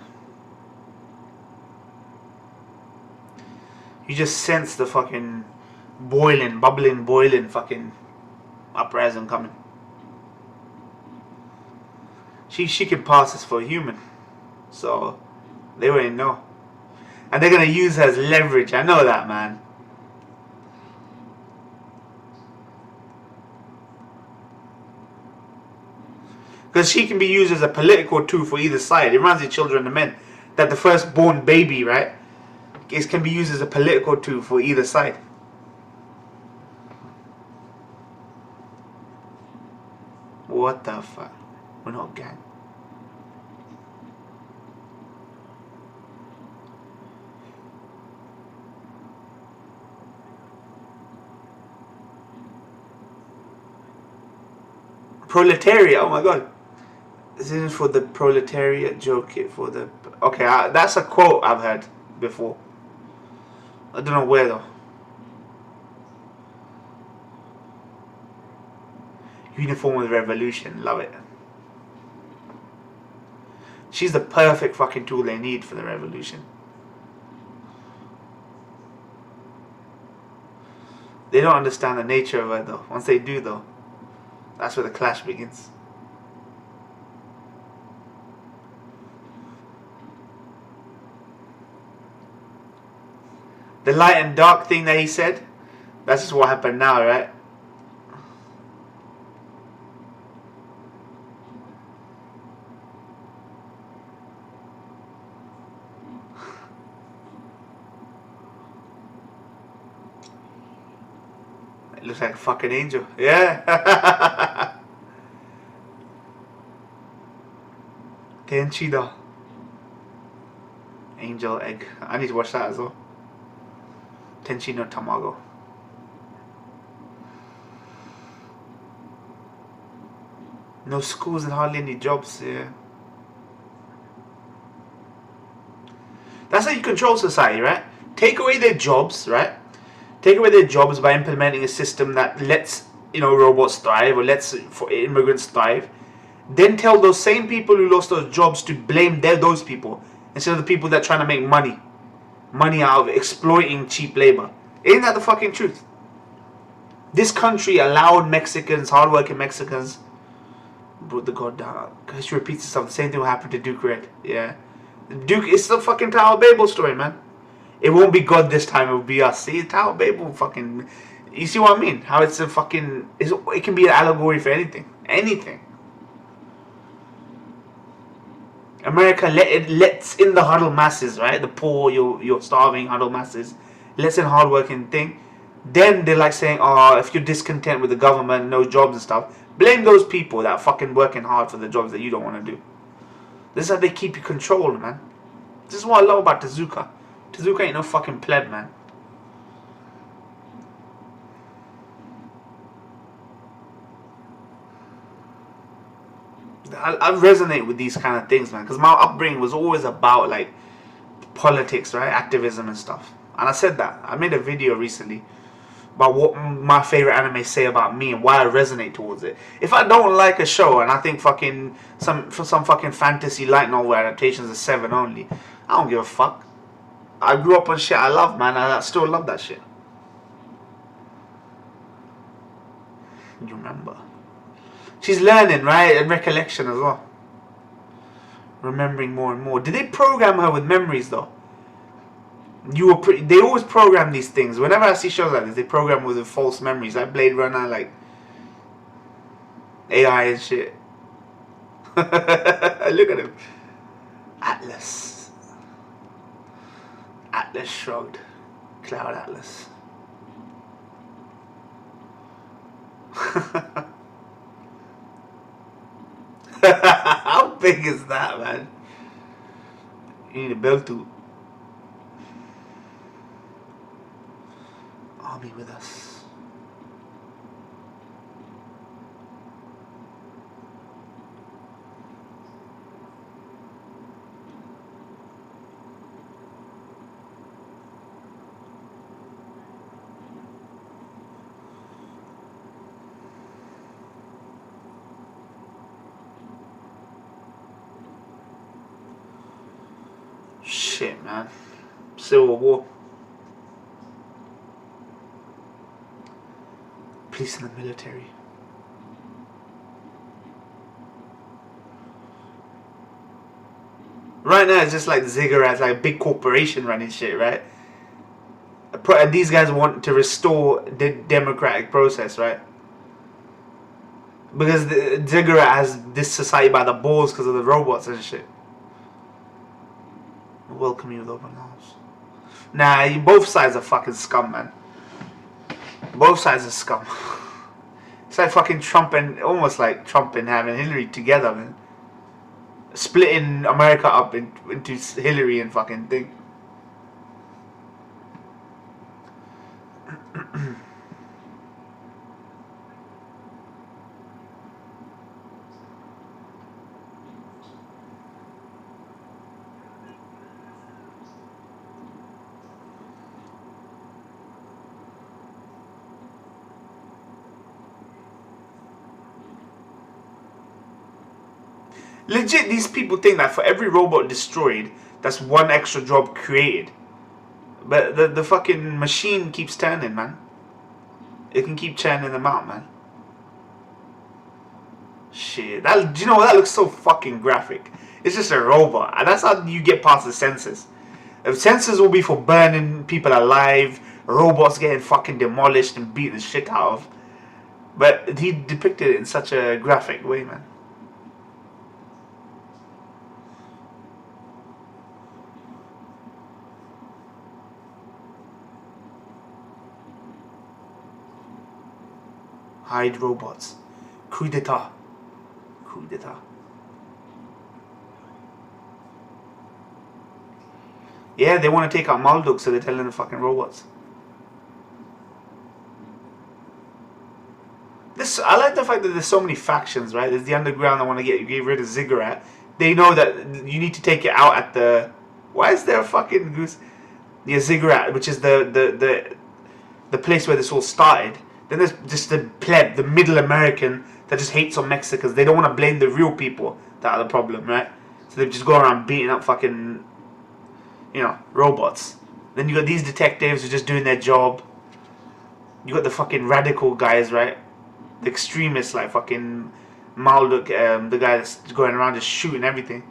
You just sense the fucking boiling fucking uprising coming. She can pass us for a human. So they wouldn't know. And they're gonna use her as leverage. I know that, man. Because she can be used as a political tool for either side. It reminds me of Children of Men. That the firstborn baby, right, can be used as a political tool for either side. What the fuck? We're not gang. Proletariat. Oh my god. This is for the proletariat joke. For the okay, that's a quote I've heard before. I don't know where though. Uniform of the revolution. Love it. She's the perfect fucking tool they need for the revolution. They don't understand the nature of her though. Once they do though, that's where the clash begins. The light and dark thing that he said, that's just what happened now, right? It looks like a fucking angel. Yeah. Tenchida. Angel egg. I need to watch that as well. Tenchi no Tamago. No schools and hardly any jobs. Yeah. That's how you control society, right? Take away their jobs, right? Take away their jobs by implementing a system that lets, you know, robots thrive or lets for immigrants thrive. Then tell those same people who lost those jobs to blame those people instead of the people that are trying to make money out of exploiting cheap labor. Isn't that the fucking truth? This country allowed Mexicans, hardworking Mexicans, brought the god down. History repeats itself. The same thing will happen to Duke Red. Yeah. Duke, it's the fucking Tower of Babel story, man. It won't be God this time, it will be us. See, Tower of Babel fucking... You see what I mean? How it's a fucking... It can be an allegory for anything. Anything. America lets in the huddle masses, right? The poor, your starving huddle masses. Lets in hardworking thing. Then they're like saying, oh, if you're discontent with the government, no jobs and stuff, blame those people that are fucking working hard for the jobs that you don't want to do. This is how they keep you controlled, man. This is what I love about Tezuka. Tezuka ain't no fucking pleb, man. I resonate with these kind of things, man, because my upbringing was always about like politics, right, activism and stuff. And I said that. I made a video recently about what my favorite anime say about me and why I resonate towards it. If I don't like a show and I think fucking some fucking fantasy light novel adaptations are 7 only, I don't give a fuck. I grew up on shit I love, man, and I still love that shit. You remember? She's learning, right? And recollection as well. Remembering more and more. Did they program her with memories though? They always program these things. Whenever I see shows like this, they program with false memories, like Blade Runner, like AI and shit. Look at him. Atlas. Atlas shrugged. Cloud Atlas. How big is that, man? You need a belt to. I'll be with us. Shit, man. Civil War. Police and the military. Right now it's just like Ziggurats, like a big corporation running shit, right? These guys want to restore the democratic process, right? Because Ziggurat has this society by the balls because of the robots and shit. Welcome you with open arms. Nah, both sides are fucking scum, man. Both sides are scum. It's like fucking Trump and almost like Trump and having Hillary together, man. Splitting America up into Hillary and fucking thing. Legit, these people think that for every robot destroyed, that's one extra job created. But the fucking machine keeps turning, man. It can keep churning them out, man. Shit, that, do you know what? That looks so fucking graphic. It's just a robot, and that's how you get past the sensors. The sensors will be for burning people alive, robots getting fucking demolished and beat the shit out of. But he depicted it in such a graphic way, man. Hide robots. Coup d'etat. Coup d'etat. Yeah, they want to take out Malduk, so they're telling the fucking robots. I like the fact that there's so many factions, right? There's the underground that want to get rid of Ziggurat. They know that you need to take it out at the... Why is there a fucking goose? Yeah, Ziggurat, which is the place where this all started. Then there's just the pleb, the middle American that just hates on Mexicans. They don't want to blame the real people that are the problem, right? So they just go around beating up fucking, you know, robots. Then you got these detectives who are just doing their job. You got the fucking radical guys, right? The extremists like fucking Malduk, the guy that's going around just shooting everything.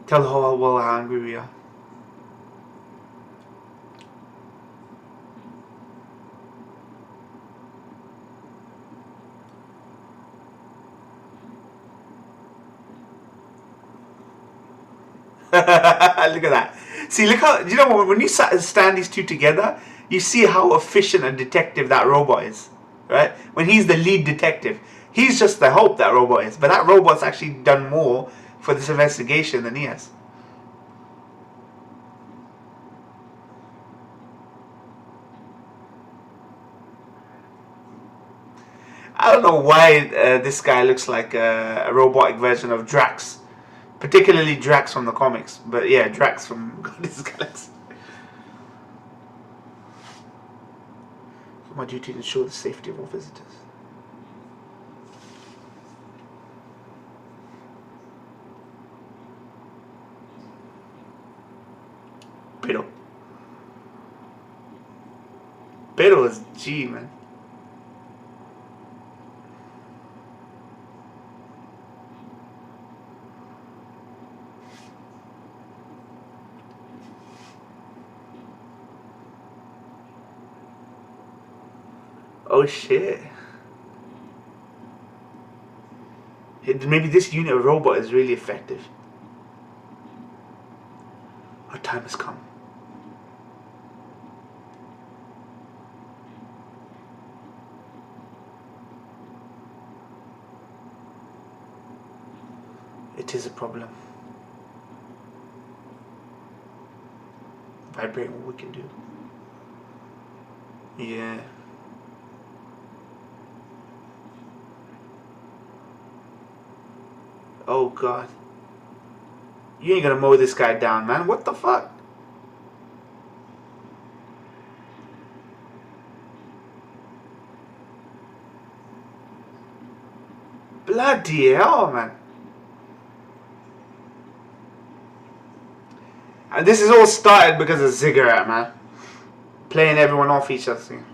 Tell the whole world how angry we are. Look at that. See, look how, you know, when you stand these two together, you see how efficient a detective that robot is, right? When he's the lead detective, he's just the hope that robot is, but that robot's actually done more for this investigation than he has. I don't know why this guy looks like a robotic version of Drax. Particularly Drax from the comics. But yeah, Drax from Guardians of the Galaxy. It's my duty to ensure the safety of all visitors. Pero is G, man. Oh shit. Maybe this unit of robot is really effective. Our time has come. It is a problem. Vibrate what we can do. Yeah. Oh god. You ain't gonna mow this guy down, man. What the fuck? Bloody hell, man. And this is all started because of Ziggurat, man. Playing everyone off each other.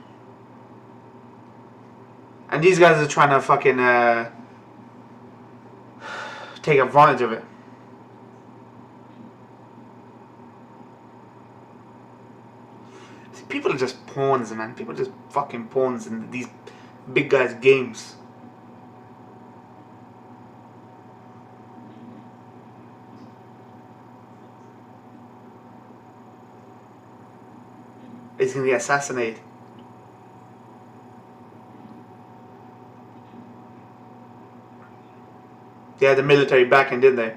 And these guys are trying to fucking take advantage of it. See, people are just pawns, man. People are just fucking pawns in these big guys' games. He's gonna get assassinated. They had the military backing, didn't they?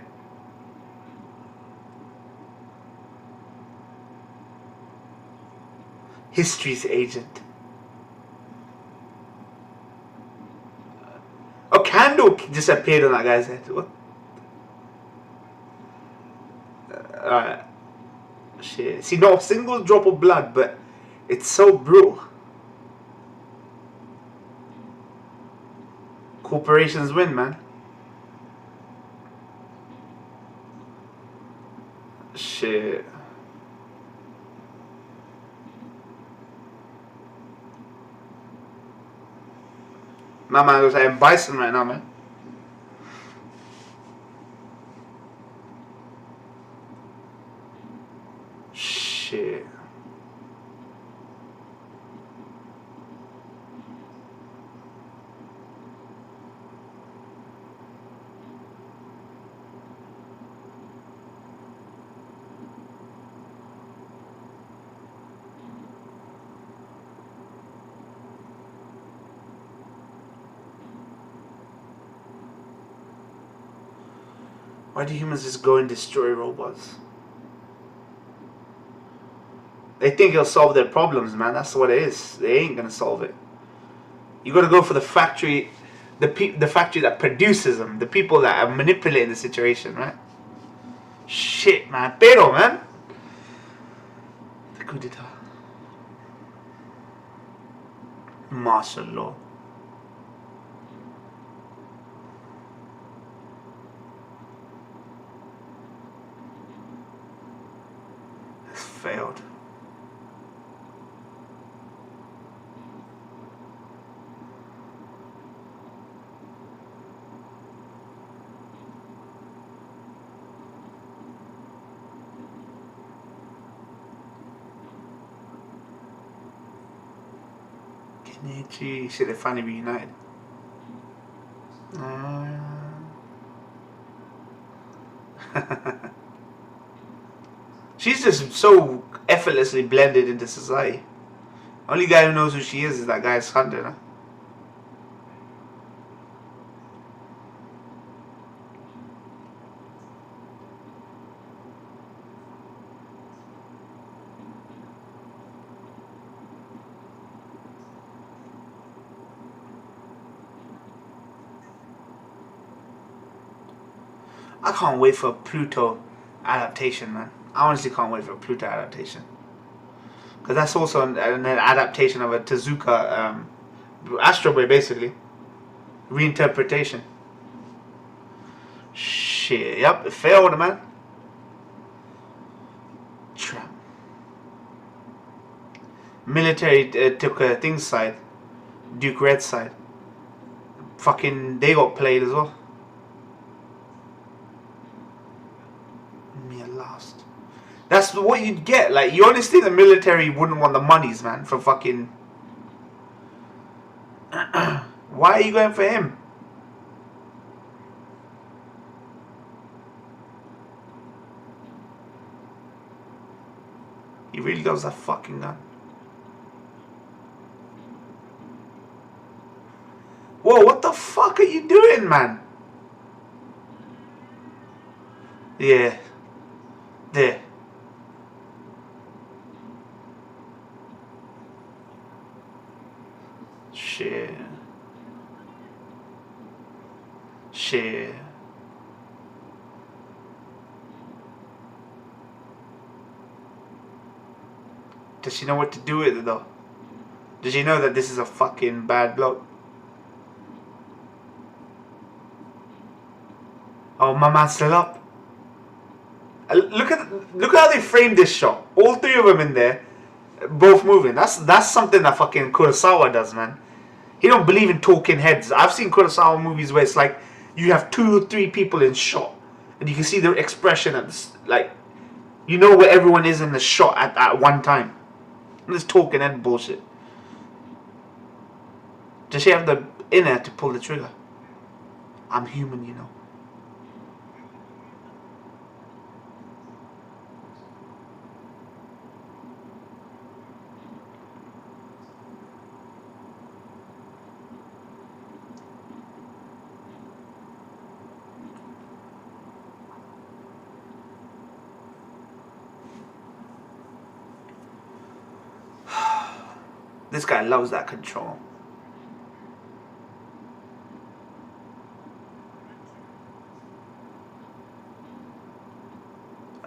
History's agent. A candle disappeared on that guy's head. What? See, not a single drop of blood, but it's so brutal. Corporations win, man. Shit. My man looks like bison right now, man. Shit. Why do humans just go and destroy robots? They think it'll solve their problems, man. That's what it is. They ain't gonna solve it. You gotta go for the factory, the factory that produces them, the people that are manipulating the situation, right? Shit, man. Pero, man. The coup d'etat. Martial law. It's failed. Gee, shit, they finally reunited. She's just so effortlessly blended into society. Only guy who knows who she is that guy's Hunter, huh? I can't wait for Pluto adaptation, man. I honestly can't wait for a Pluto adaptation. Because that's also an adaptation of a Tezuka Astro Boy, basically. Reinterpretation. Shit, yep, it failed, man. Trap. Military took Thing's side. Duke Red's side. Fucking, they got played as well. Last. That's what you'd get. Like, you honestly think the military wouldn't want the monies, man, for fucking... Why are you going for him? He really loves that fucking gun. Whoa, what the fuck are you doing, man? Yeah. There. Shit. Shit. Does she know what to do with it though? Does she know that this is a fucking bad bloke? Oh, my man's still up. Look at how they framed this shot. All three of them in there, both moving. That's something that fucking Kurosawa does, man. He don't believe in talking heads. I've seen Kurosawa movies where it's like you have 2 or 3 people in shot, and you can see their expression at this, like, you know where everyone is in the shot at one time. This talking head bullshit. Does she have the inner to pull the trigger? I'm human, you know. This guy loves that control.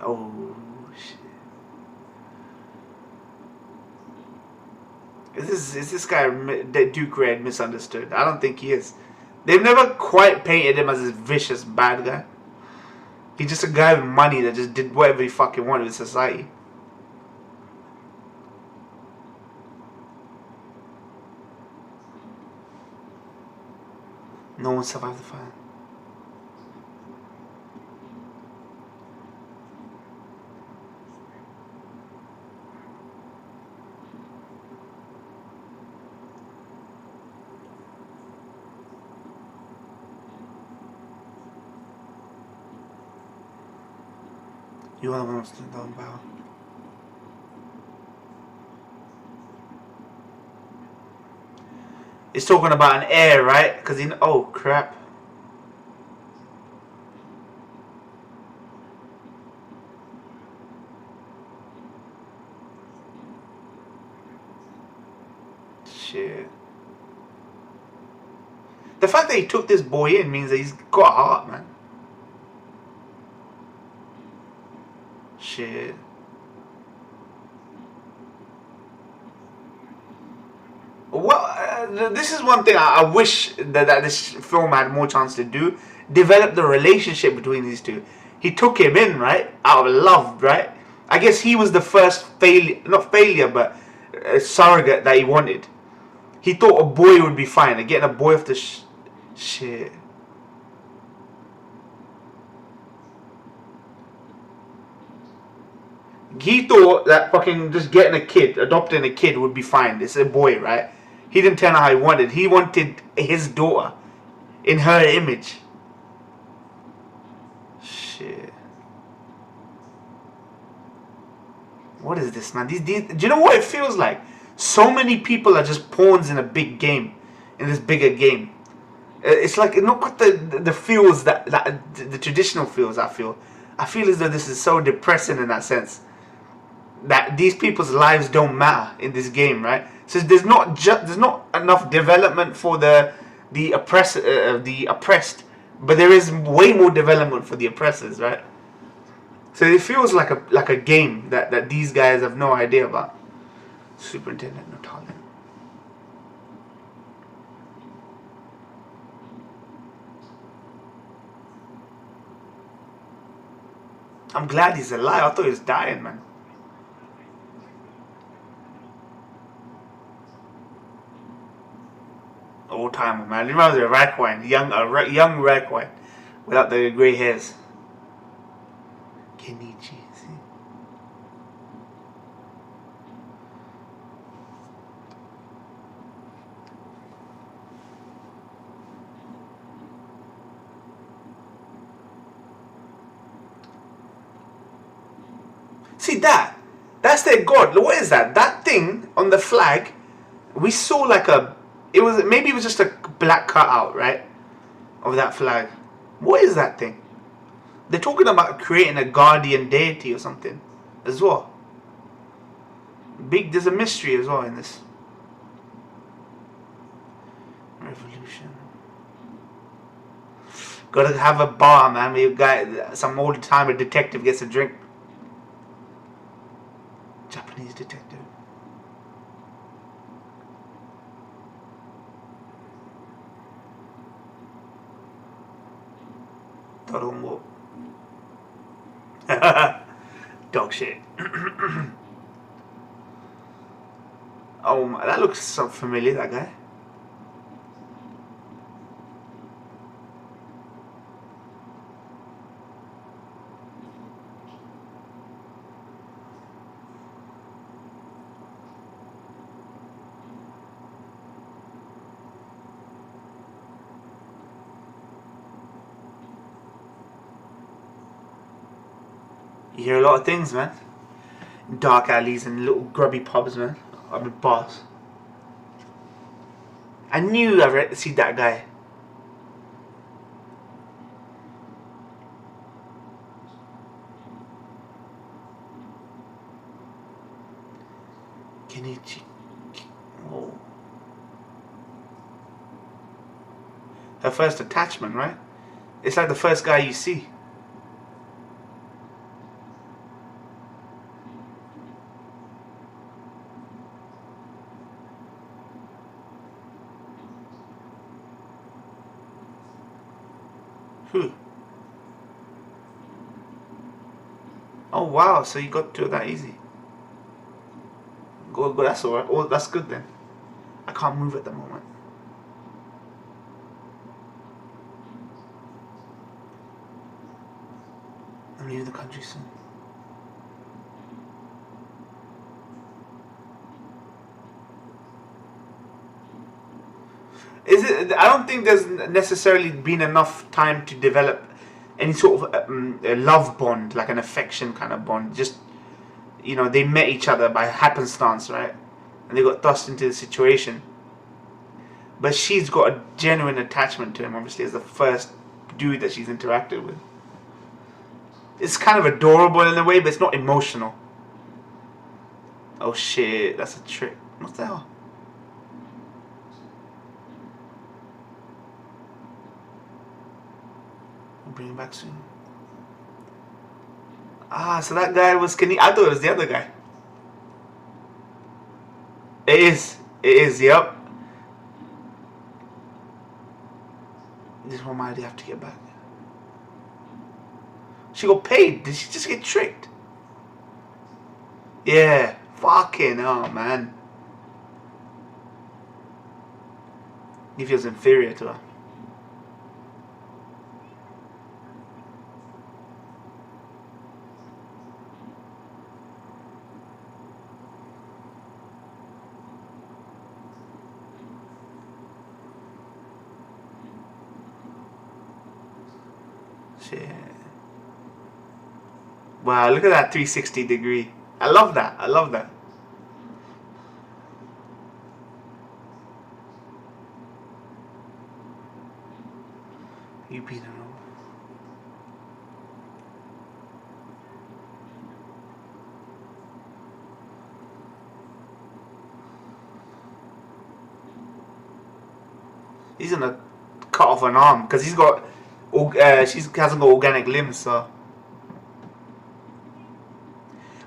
Oh shit. Is this guy Duke Red misunderstood? I don't think he is. They've never quite painted him as this vicious bad guy. He's just a guy with money that just did whatever he fucking wanted with society. No one survived the fire. You are the one to know about. It's talking about an heir, right? Because oh crap. Shit. The fact that he took this boy in means that he's got a heart, man. Shit. Well, this is one thing I wish that this film had more chance to do. Develop the relationship between these two. He took him in, right? Out of love, right? I guess he was the first failure, not failure, but surrogate that he wanted. He thought a boy would be fine. And getting a boy off the shit. He thought that fucking just getting a kid, adopting a kid would be fine. It's a boy, right? He didn't turn out how he wanted. He wanted his daughter in her image. Shit. What is this, man? These, do you know what it feels like? So many people are just pawns in a big game, in this bigger game. It's like not got the feels that the traditional feels. I feel as though this is so depressing in that sense. That these people's lives don't matter in this game, right? So there's not enough development for the oppressed, but there is way more development for the oppressors, right? So it feels like a game that these guys have no idea about. Superintendent, no talent. I'm glad he's alive. I thought he was dying, man. Old timer, man. He reminds me of Rakwine, young Rakwine, without the grey hairs. Kenichi, see? See that's their god. What is that? That thing on the flag, we saw like maybe it was just a black cutout, right? Of that flag. What is that thing? They're talking about creating a guardian deity or something as well. There's a mystery as well in this. Revolution. Gotta have a bar, man, where you got some old timer detective gets a drink. Japanese detective. Torongo. Dog shit. Oh my, that looks so familiar, that guy. You hear a lot of things, man. Dark alleys and little grubby pubs, man. I'm a boss. I knew I'd see that guy. Kenichi. Oh. Her first attachment, right? It's like the first guy you see. Who? Oh wow, so you got to it that easy. Go, that's alright. Oh, that's good then. I can't move at the moment. I'm leaving the country soon. Is it? I don't think there's necessarily been enough time to develop any sort of a love bond, like an affection kind of bond. Just, you know, they met each other by happenstance, right? And they got thrust into the situation. But she's got a genuine attachment to him, obviously, as the first dude that she's interacted with. It's kind of adorable in a way, but it's not emotional. Oh shit, that's a trick. What the hell? I'll bring him back soon. Ah, so that guy was Kenny. I thought it was the other guy. It is. It is, yep. This one might have to get back. She got paid. Did she just get tricked? Yeah. Fucking hell, man. He feels inferior to her. Shit. Wow, look at that 360 degree. I love that. I love that. You beat him. He's gonna cut off an arm because he's got. She hasn't got organic limbs, so.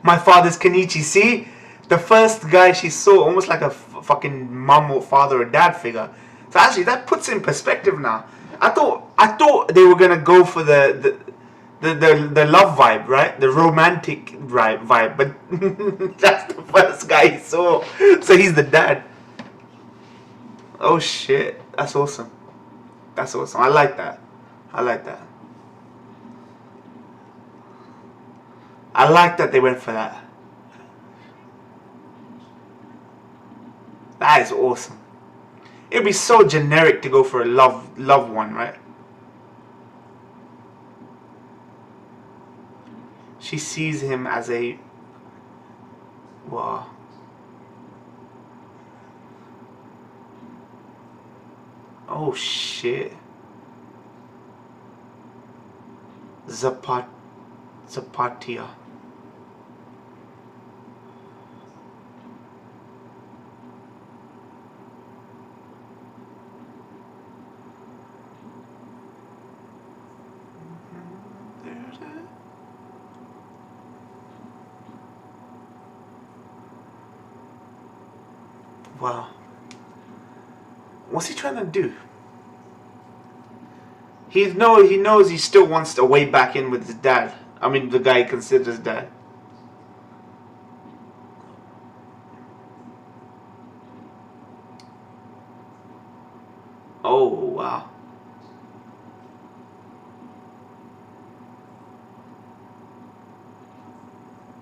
My father's Kenichi. See, the first guy she saw, almost like a fucking mum or father or dad figure. So actually, that puts it in perspective now. I thought they were gonna go for the love vibe, right? The romantic vibe, but that's the first guy he saw. So he's the dad. Oh shit, that's awesome. That's awesome. I like that. I like that. I like that they went for that. That is awesome. It'd be so generic to go for a love one, right? She sees him as a... Wow. Oh shit. Zapatia. Wow. What's he trying to do? He knows he still wants a way back in with his dad. I mean, the guy he considers dad. Oh, wow.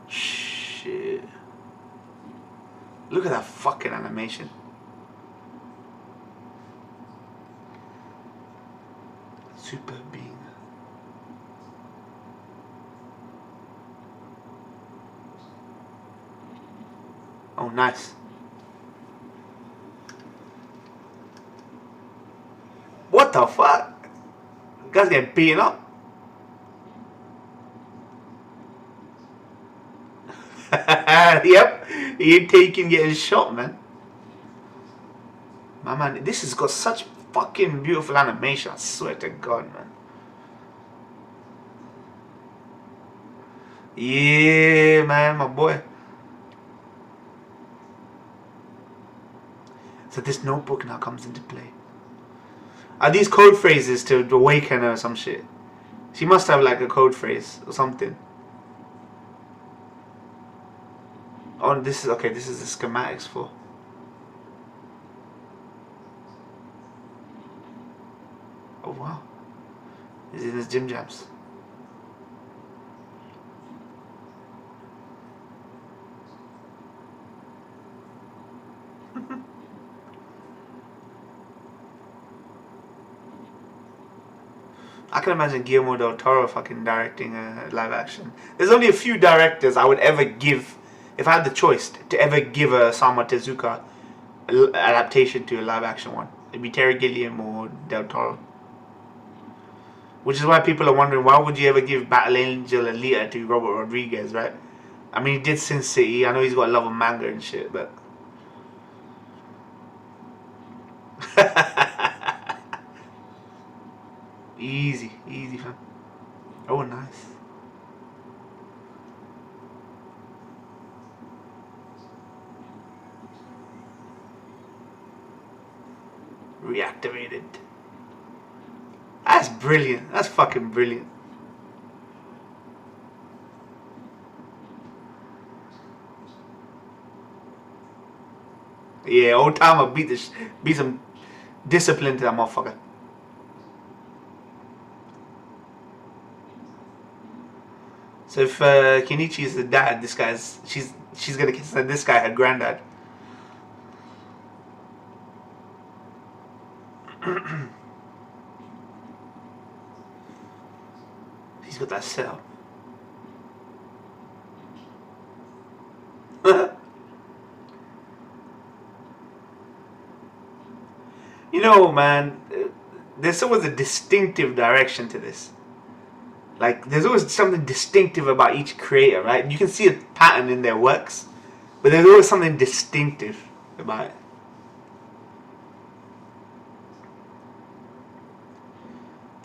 Shit. Look at that fucking animation. Super being. Oh, nice. What the fuck? You guys getting beaten up? Yep. He ain't taking getting shot, man. My man, this has got such fucking beautiful animation. I swear to God, man. Yeah, man, my boy. So this notebook now comes into play. Are these code phrases to awaken her or some shit? She must have like a code phrase or something. Oh, this is okay. This is the schematics for. Oh wow. Is in his gym jams. I can imagine Guillermo del Toro fucking directing a live action. There's only a few directors I would ever give, if I had the choice, to ever give a Osamu Tezuka adaptation to a live action one. It'd be Terry Gilliam or Del Toro. Which is why people are wondering, why would you ever give Battle Angel Alita to Robert Rodriguez, right? I mean, he did Sin City. I know he's got a love of manga and shit, but... Easy, easy, fam. Oh, nice. Reactivated. That's brilliant. That's fucking brilliant. Yeah, old timer beat some discipline to that motherfucker. So if Kenichi is the dad, this guy's she's gonna consider this guy her granddad. He's got that setup. You know, man, there's always a distinctive direction to this. Like, there's always something distinctive about each creator, right? You can see a pattern in their works, but there's always something distinctive about it.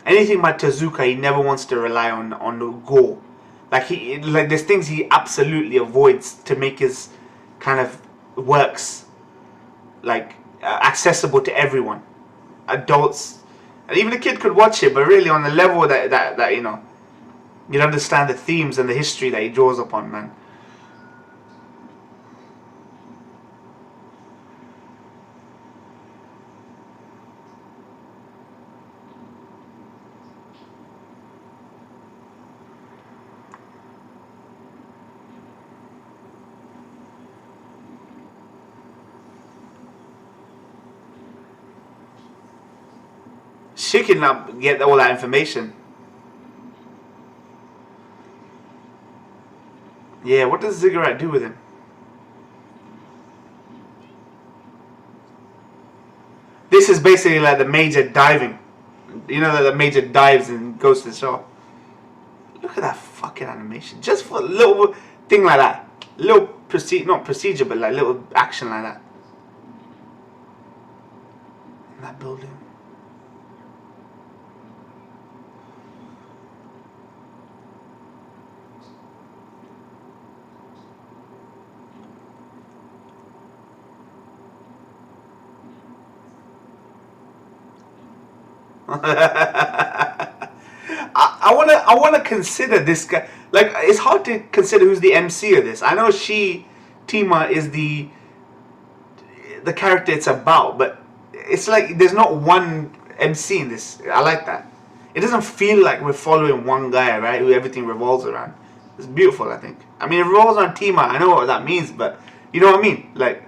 Anything by Tezuka, he never wants to rely on the goal. Like there's things he absolutely avoids to make his kind of works like accessible to everyone, adults, and even a kid could watch it. But really, on the level that you know, you'd understand the themes and the history that he draws upon, man. She can get all that information. Yeah, what does Ziggurat do with him? This is basically like the Major diving. You know that the Major dives and goes to the shore. Look at that fucking animation. Just for a little thing like that. Little not procedure, but like little action like that. In that building. I wanna consider this guy. Like, it's hard to consider who's the MC of this. I know Tima is the character it's about, but it's like there's not one MC in this. I like that. It doesn't feel like we're following one guy, right? Who everything revolves around. It's beautiful, I think. I mean, it revolves around Tima. I know what that means, but you know what I mean? Like.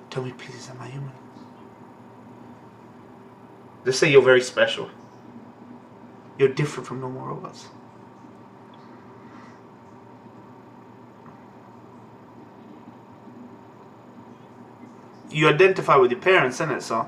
Tell me, please, am I human? Just say you're very special. You're different from normal robots. You identify with your parents, innit, so?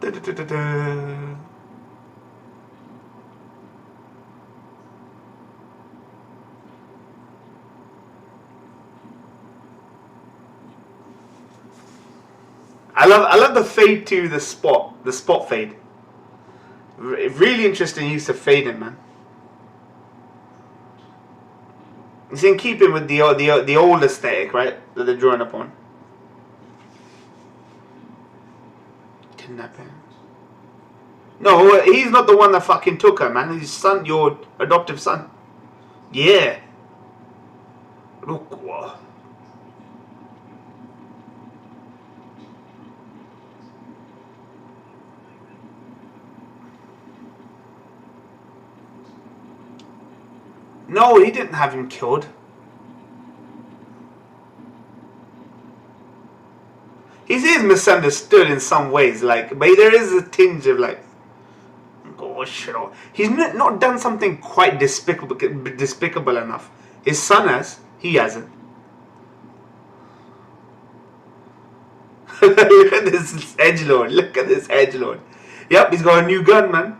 Da-da-da-da-da. I love the fade to the spot fade. Really interesting use of fading, man. It's in keeping with the old aesthetic, right? That they're drawing upon. Kidnapping. No, he's not the one that fucking took her, man. His son, your adoptive son. Yeah. Look what. No, he didn't have him killed. He is misunderstood in some ways, like, but there is a tinge of like, oh shit. He's not done something quite despicable enough. His son has, he hasn't. Look at this edgelord. Look at this edgelord. Yep, he's got a new gun, man.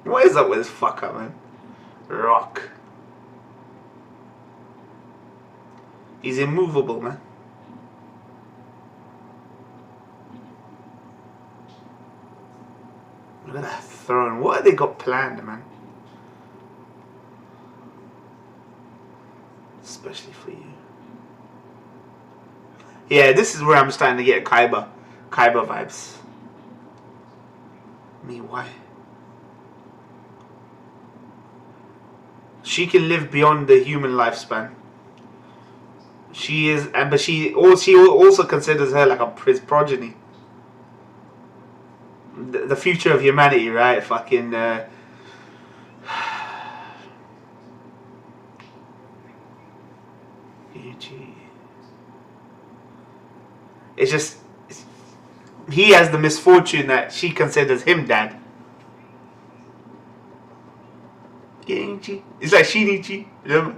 What is up with this fucker, man? Rock. He's immovable, man. Look at that throne. What have they got planned, man? Especially for you. Yeah, this is where I'm starting to get Kaiba vibes. Me, why? She can live beyond the human lifespan. She is, but she also considers her like his progeny. The future of humanity, right? Fucking. It's just he has the misfortune that she considers him dad. It's like Shinichi, you know?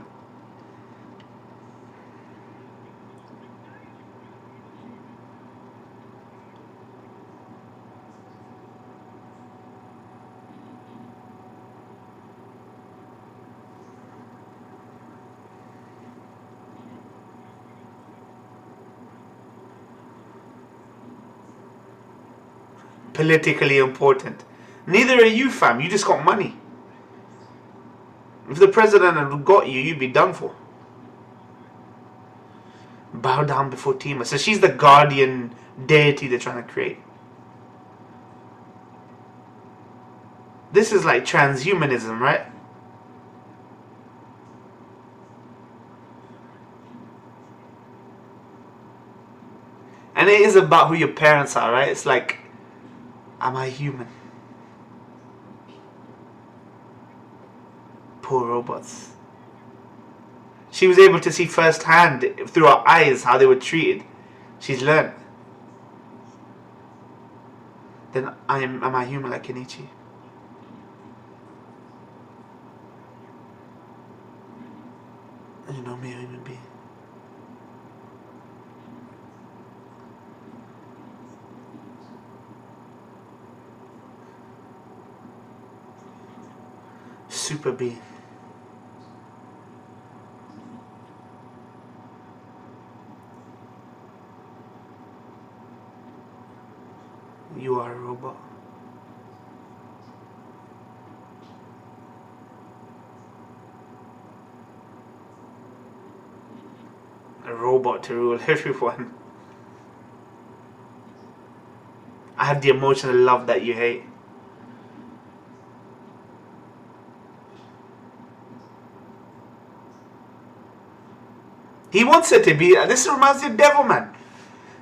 Politically important. Neither are you, fam. You just got money. If the president had got you, you'd be done for. Bow down before Tima. So she's the guardian deity they're trying to create. This is like transhumanism, right? And it is about who your parents are, right? It's like, am I human? Poor robots. She was able to see firsthand through her eyes how they were treated. She's learned. Then am I human like Kenichi? You know me, a human being. Super being. You are a robot. A robot to rule everyone. I have the emotional love that you hate. He wants it to be. This reminds me of Devilman.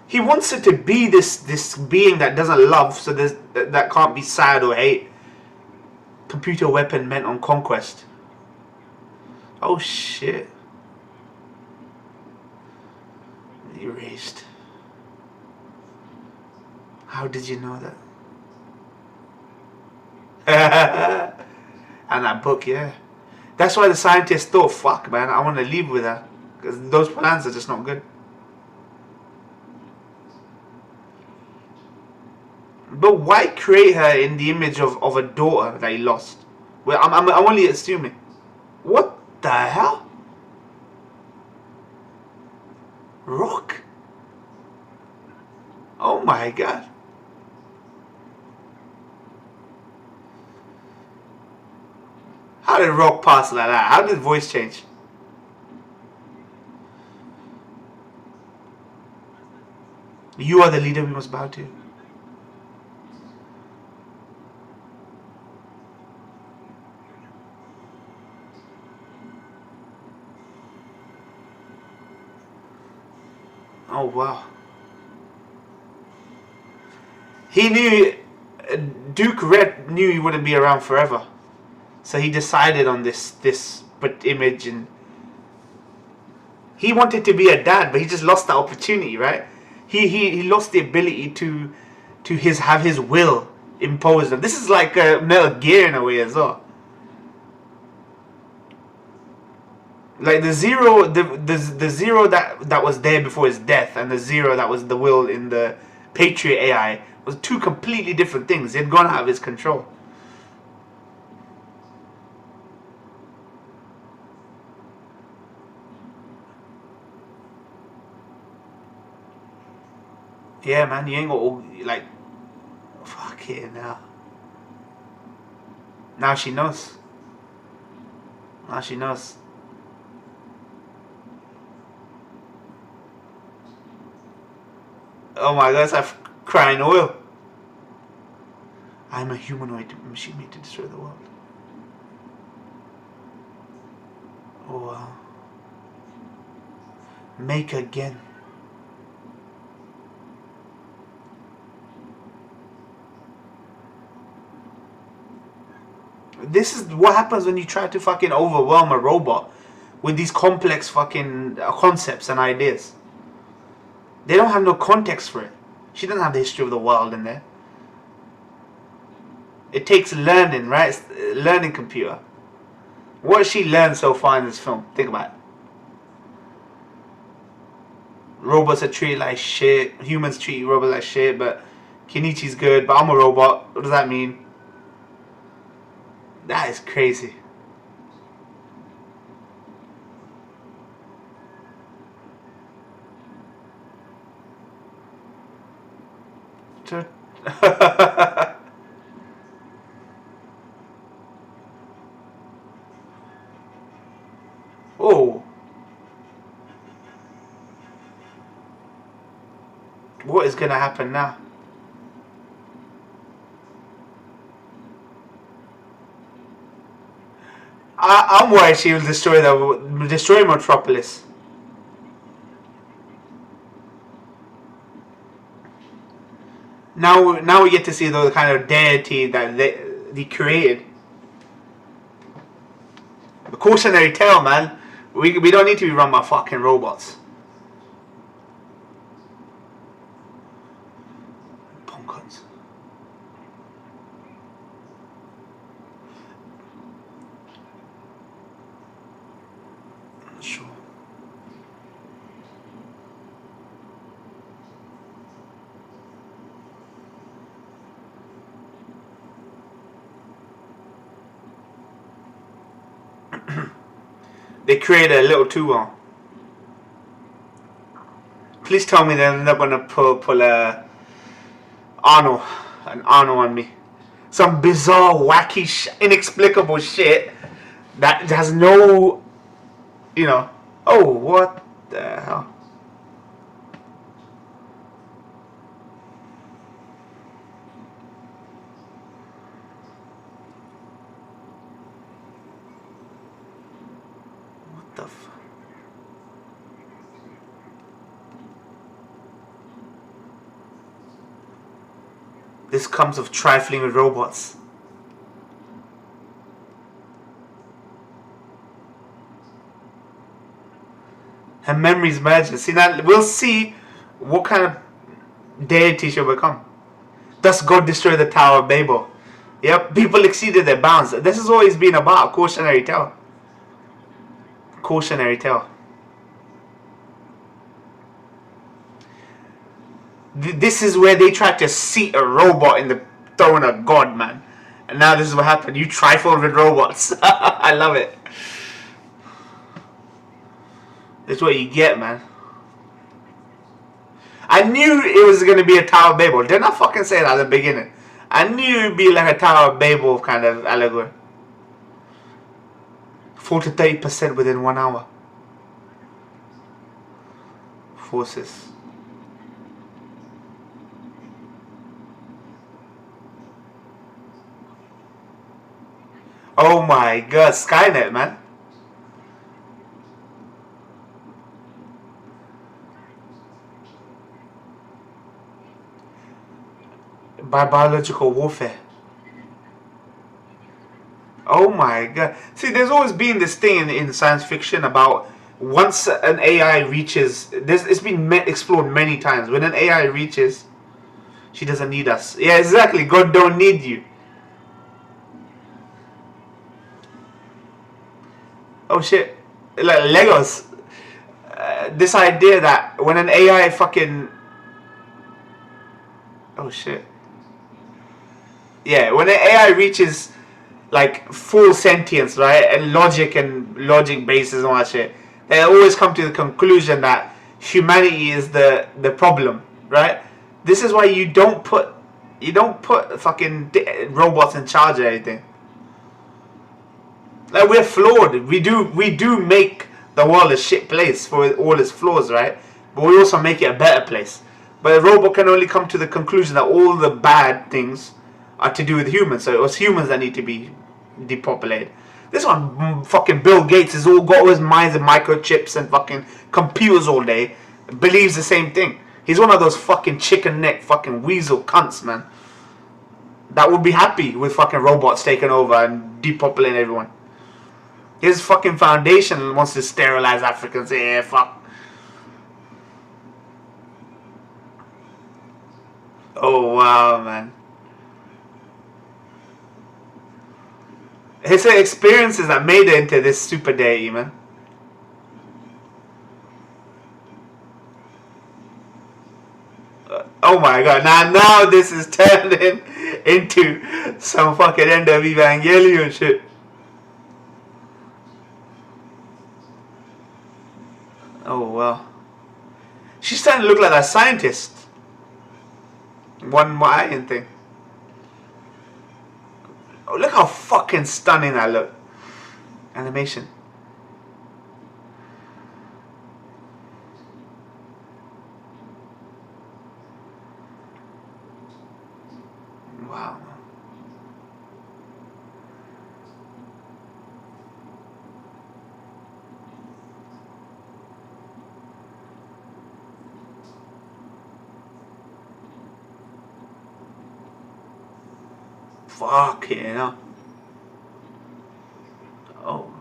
He wants it to be this being that doesn't love, so that can't be sad or hate. Computer weapon meant on conquest. Oh shit. Erased. How did you know that? And that book, yeah. That's why the scientists thought, fuck man, I want to leave with her. Because those plans are just not good. But why create her in the image of a daughter that he lost? Well, I'm only assuming. What the hell? Rock? Oh my god. How did Rock pass like that? How did voice change? You are the leader we must bow to. Oh wow. He knew, Duke Red knew he wouldn't be around forever. So he decided on this image, and he wanted to be a dad, but he just lost that opportunity, right? He lost the ability to have his will imposed on. This is like a Metal Gear in a way as well. Like the zero that was there before his death, and the zero that was the will in the Patriot AI was two completely different things. He had gone out of his control. Yeah, man, you ain't got like, fuck it now. Now she knows. Now she knows. Oh my god, it's like crying oil. I'm a humanoid machine made to destroy the world. Oh wow. Make again. This is what happens when you try to fucking overwhelm a robot with these complex fucking concepts and ideas. They don't have no context for it. She doesn't have the history of the world in there. It takes learning, right? It's a learning computer. What has she learned so far in this film? Think about it. Robots are treated like shit. Humans treat robots like shit, but Kenichi's good, but I'm a robot. What does that mean? That is crazy. Oh. What is gonna happen now? I'm worried she will destroy Metropolis. Now we get to see the kind of deity that they created. A cautionary tale, man. We don't need to be run by fucking robots. Pumpkins. Sure. They created a little too well. Please tell me they're not gonna pull a an Arno on me. Some bizarre, wacky, inexplicable shit that has no, you know. Oh, what the hell? What the fuck? This comes of trifling with robots. Her memories merge. See, now we'll see what kind of deity she'll become. Thus God destroyed the Tower of Babel. Yep, people exceeded their bounds. This has always been about a cautionary tale. Cautionary tale. This is where they tried to seat a robot in the throne of God, man. And now this is what happened. You trifle with robots. I love it. That's what you get, man. I knew it was going to be a Tower of Babel. Didn't I fucking say that at the beginning? I knew it would be like a Tower of Babel kind of allegory. 40 to 30% within 1 hour. Forces. Oh my god, Skynet, man. By biological warfare. Oh my god. See, there's always been this thing in science fiction about once an AI reaches... It's been explored many times. When an AI reaches, she doesn't need us. Yeah, exactly. God don't need you. Oh shit. Like Legos. This idea that when an AI fucking... Oh shit. Yeah, when an AI reaches like full sentience, right, and logic bases and all that shit, they always come to the conclusion that humanity is the problem, right? This is why you don't put fucking robots in charge of anything. Like, we're flawed. We do make the world a shit place for all its flaws, right? But we also make it a better place. But a robot can only come to the conclusion that all the bad things are to do with humans, so it was humans that need to be depopulated. This one, fucking Bill Gates, has all got his minds and microchips and fucking computers all day, believes the same thing. He's one of those fucking chicken neck fucking weasel cunts, man, that would be happy with fucking robots taking over and depopulating everyone. His fucking foundation wants to sterilize Africans. Yeah, fuck. Oh wow, man. It's the experiences that made it into this super deity, man. Oh my god, now this is turning into some fucking end of Evangelion shit. Oh wow. She's starting to look like a scientist. One Mayan thing. Oh, look how fucking stunning that look. Animation. Wow. Fuck, you know. Oh.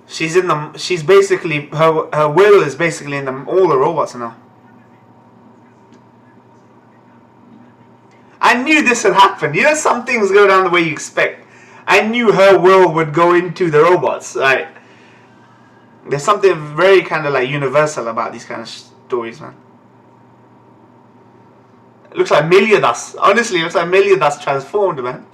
She's basically, her will is basically in all the robots now. I knew this would happen. You know, some things go down the way you expect. I knew her will would go into the robots. Like, there's something very kind of like universal about these kind of stories, man. It looks like Meliodas. Honestly, it looks like Meliodas transformed, man.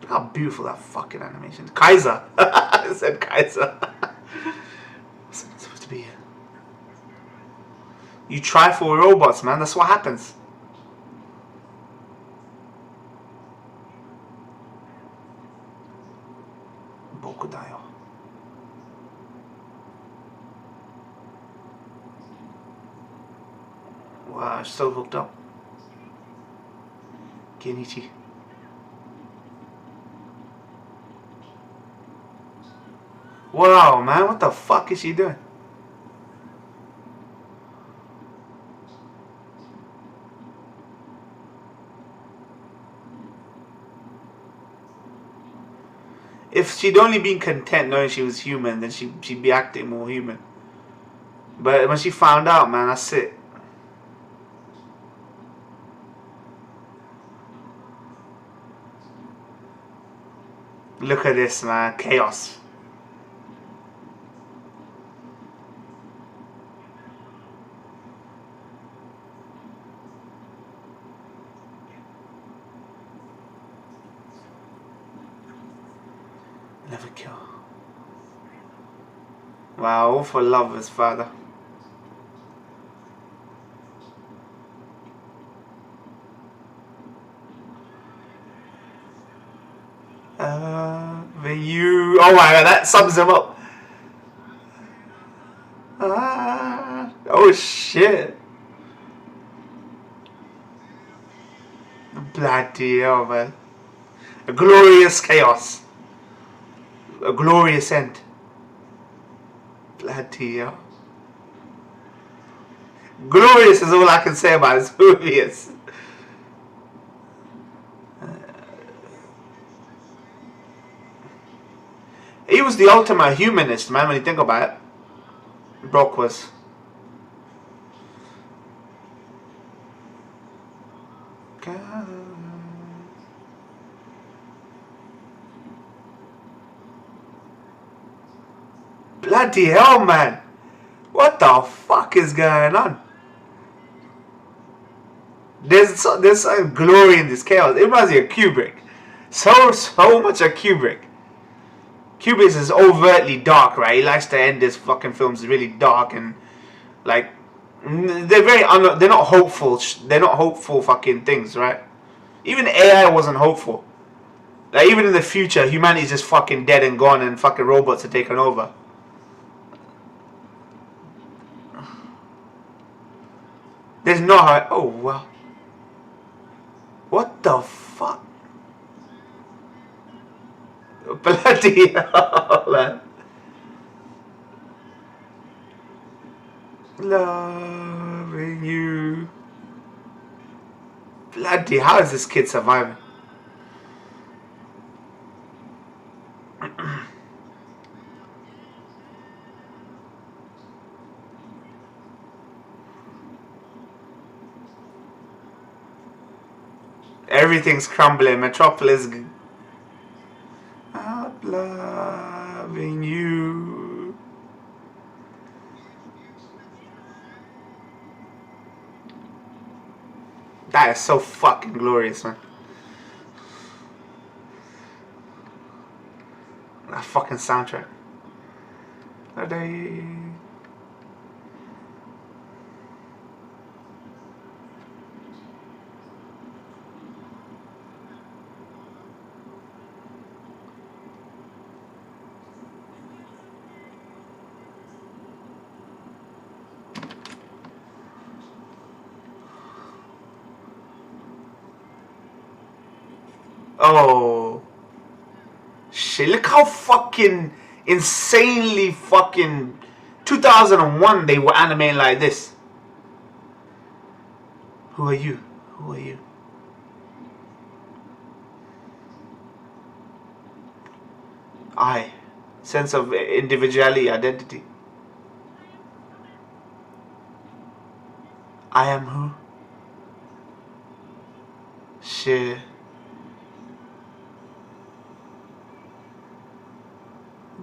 Look how beautiful that fucking animation. Kaiser. I said Kaiser. What's it supposed to be? You try for robots, man. That's what happens. Bokudayo. Wow, I'm so hooked up. Genichi. Wow, man. What the fuck is she doing? If she'd only been content knowing she was human, then she'd be acting more human. But when she found out, man, that's it. Look at this, man. Chaos. Never kill. Wow, all for love his father. You. Oh my god, that sums him up. Oh shit. Bloody hell, man. A glorious chaos. A glorious end. Bloody hell. Glorious is all I can say about this movie. He was the ultimate humanist, man, when you think about it. Brock was. Bloody hell, man. What the fuck is going on? There's some glory in this chaos. It reminds me of Kubrick. So much of Kubrick. Kubrick is overtly dark, right? He likes to end his fucking films really dark and like they're they're not hopeful. They're not hopeful fucking things, right? Even AI wasn't hopeful. Like even in the future, humanity's just fucking dead and gone, and fucking robots are taking over. There's no how. Oh wow. What the fuck? Bloody hell, man. Loving you. Bloody, how is this kid surviving? Everything's crumbling. Metropolis. Out loving you. That is so fucking glorious, man. That fucking soundtrack. Oh shit, look how fucking insanely fucking 2001 they were animating like this. Who are you? Who are you? I. Sense of individuality, identity. I am who? Shit.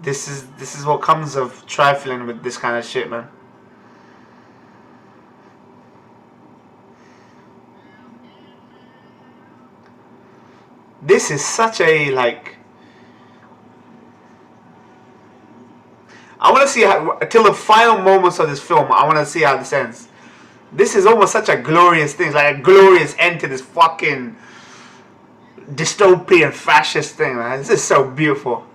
This is what comes of trifling with this kind of shit, man. This is such a like. I want to see how till the final moments of this film. I want to see how this ends. This is almost such a glorious thing, like a glorious end to this fucking dystopian fascist thing, man. This is so beautiful.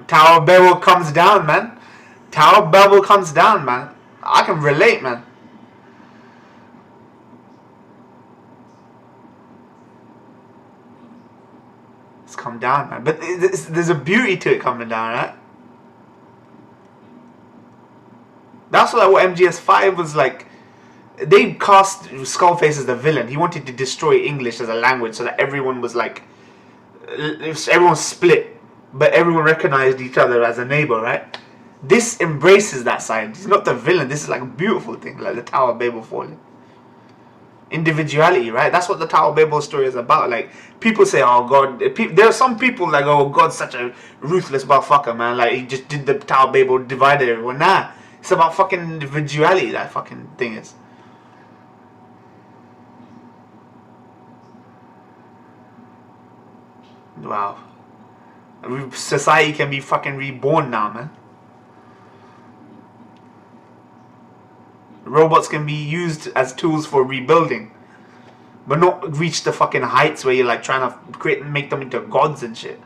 Tower of Babel comes down, man. Tower of Babel comes down, man. I can relate, man. It's come down, man. But there's a beauty to it coming down, right? That's like what MGS5 was like. They cast Skullface as the villain. He wanted to destroy English as a language so that everyone was like everyone's split, but everyone recognized each other as a neighbor, right? This embraces that side. It's not the villain. This is like a beautiful thing, like the Tower of Babel falling. Individuality, right? That's what the Tower of Babel story is about. Like, people say, oh God, there are some people like, oh, God's such a ruthless motherfucker, man. Like, he just did the Tower of Babel, divided everyone. Nah, it's about fucking individuality, that fucking thing is. Wow. Society can be fucking reborn now, man. Robots can be used as tools for rebuilding, but not reach the fucking heights where you're like trying to create and make them into gods and shit.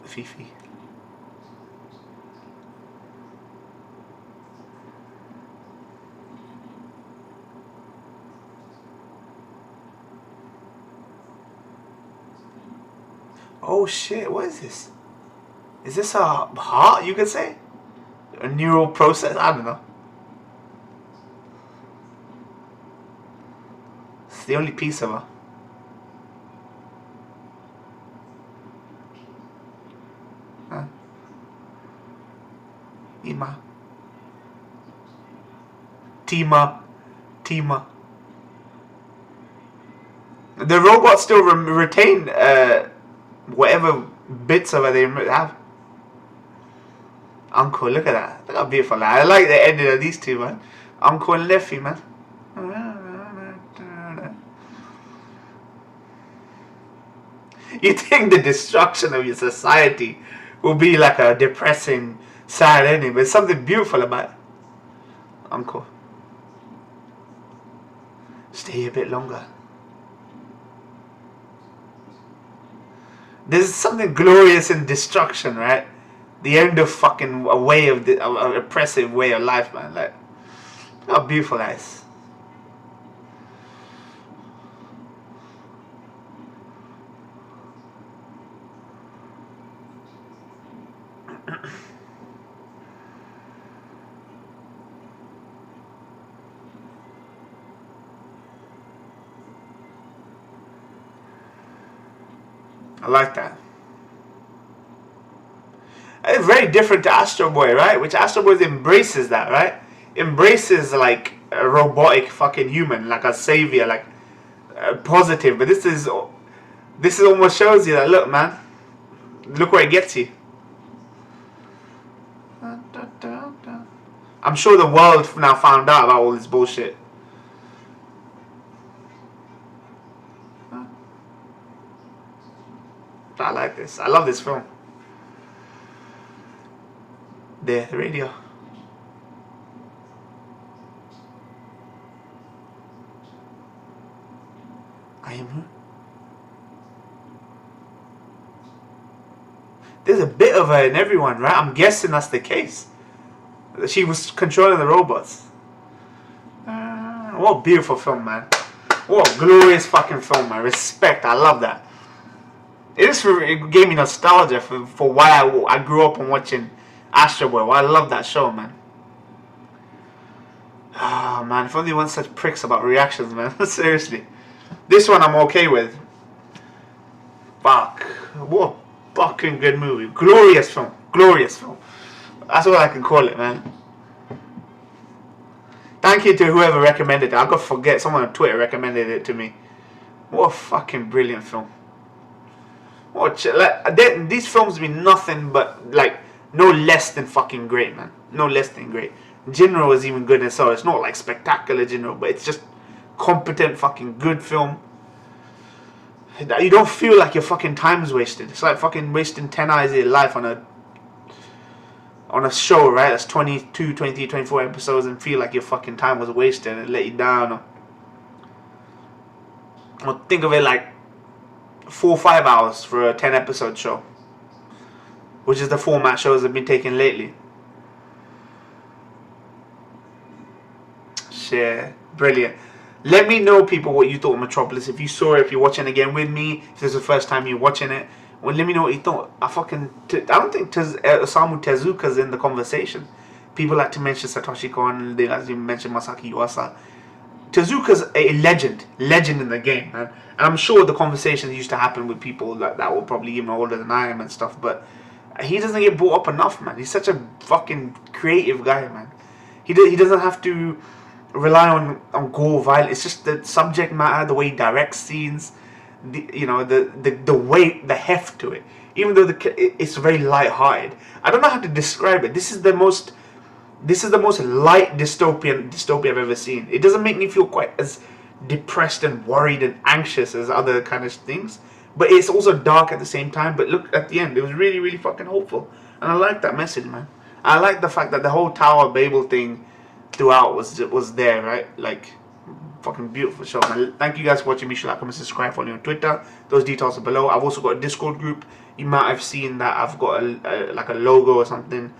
Fifi. Oh shit, what is this? Is this a heart, you could say? A neural process? I don't know. It's the only piece of her. Huh? Ima. Tima. The robots still retain whatever bits of it they have. Uncle, look at that. Look how beautiful that. I like the ending of these two, man. Uncle and nephew, man. You think the destruction of your society will be like a depressing, sad ending, but something beautiful about it. Uncle, stay a bit longer. There's something glorious in destruction, right? The end of fucking a way of an oppressive way of life, man. Like, how beautiful that is. I like that. It's very different to Astro Boy, right? Which Astro Boy embraces that, right? Embraces like a robotic fucking human, like a savior, like positive. But this is almost shows you that, look, man, look where it gets you. I'm sure the world now found out about all this bullshit. I like this. I love this film. The radio. I am her. There's a bit of her in everyone, right? I'm guessing that's the case. She was controlling the robots. What a beautiful film, man. What a glorious fucking film, man. Respect. I love that. It gave me nostalgia for why I grew up on watching Astro Boy. Why I love that show, man. Ah, man, if only one such pricks about reactions, man. Seriously. This one I'm okay with. Fuck. What a fucking good movie. Glorious film. Glorious film. That's all I can call it, man. Thank you to whoever recommended it. I could forget. Someone on Twitter recommended it to me. What a fucking brilliant film. These films mean nothing but like no less than fucking great, man. No less than great. Jinro is even good, and so it's not like spectacular Jinro, but it's just competent fucking good film. You don't feel like your fucking time's wasted. It's like fucking wasting 10 hours of your life on a show, right? That's 22, 23, 24 episodes and feel like your fucking time was wasted and it let you down. Or think of it like 4 or 5 hours for a 10 episode show, which is the format shows have been taking lately. Share. Brilliant. Let me know, people, what you thought of Metropolis. If you saw it, if you're watching again with me, if this is the first time you're watching it, Well, let me know what you thought. I don't think Osamu Tezuka's in the conversation. People like to mention Satoshi Kon. They like to mention Masaki Yuasa. Tezuka's a legend in the game, man. And I'm sure the conversations used to happen with people like that were probably even older than I am and stuff. But he doesn't get brought up enough, man. He's such a fucking creative guy, man. He doesn't have to rely on gore, violence. It's just the subject matter, the way he directs scenes, the weight, the heft to it. Even though it's very light-hearted, I don't know how to describe it. This is the most light dystopia I've ever seen. It doesn't make me feel quite as depressed and worried and anxious as other kind of things, but it's also dark at the same time. But look at the end, it was really, really fucking hopeful, and I like that message, man. I like the fact that the whole Tower of Babel thing throughout was there, right? Like, fucking beautiful show, man. Thank you guys for watching. Make sure to like, comment, subscribe, follow me on Twitter. Those details are below. I've also got a Discord group. You might have seen that I've got like a logo or something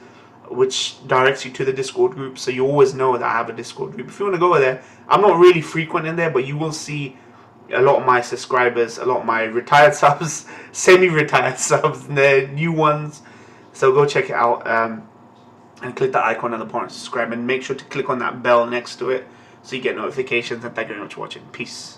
which directs you to the Discord group, so you always know that I have a Discord group. If you want to go there, I'm not really frequent in there, but you will see a lot of my subscribers, a lot of my retired subs, semi-retired subs, and the new ones. So go check it out, and click that icon at the bottom, subscribe, and make sure to click on that bell next to it so you get notifications. And thank you very much for watching. Peace.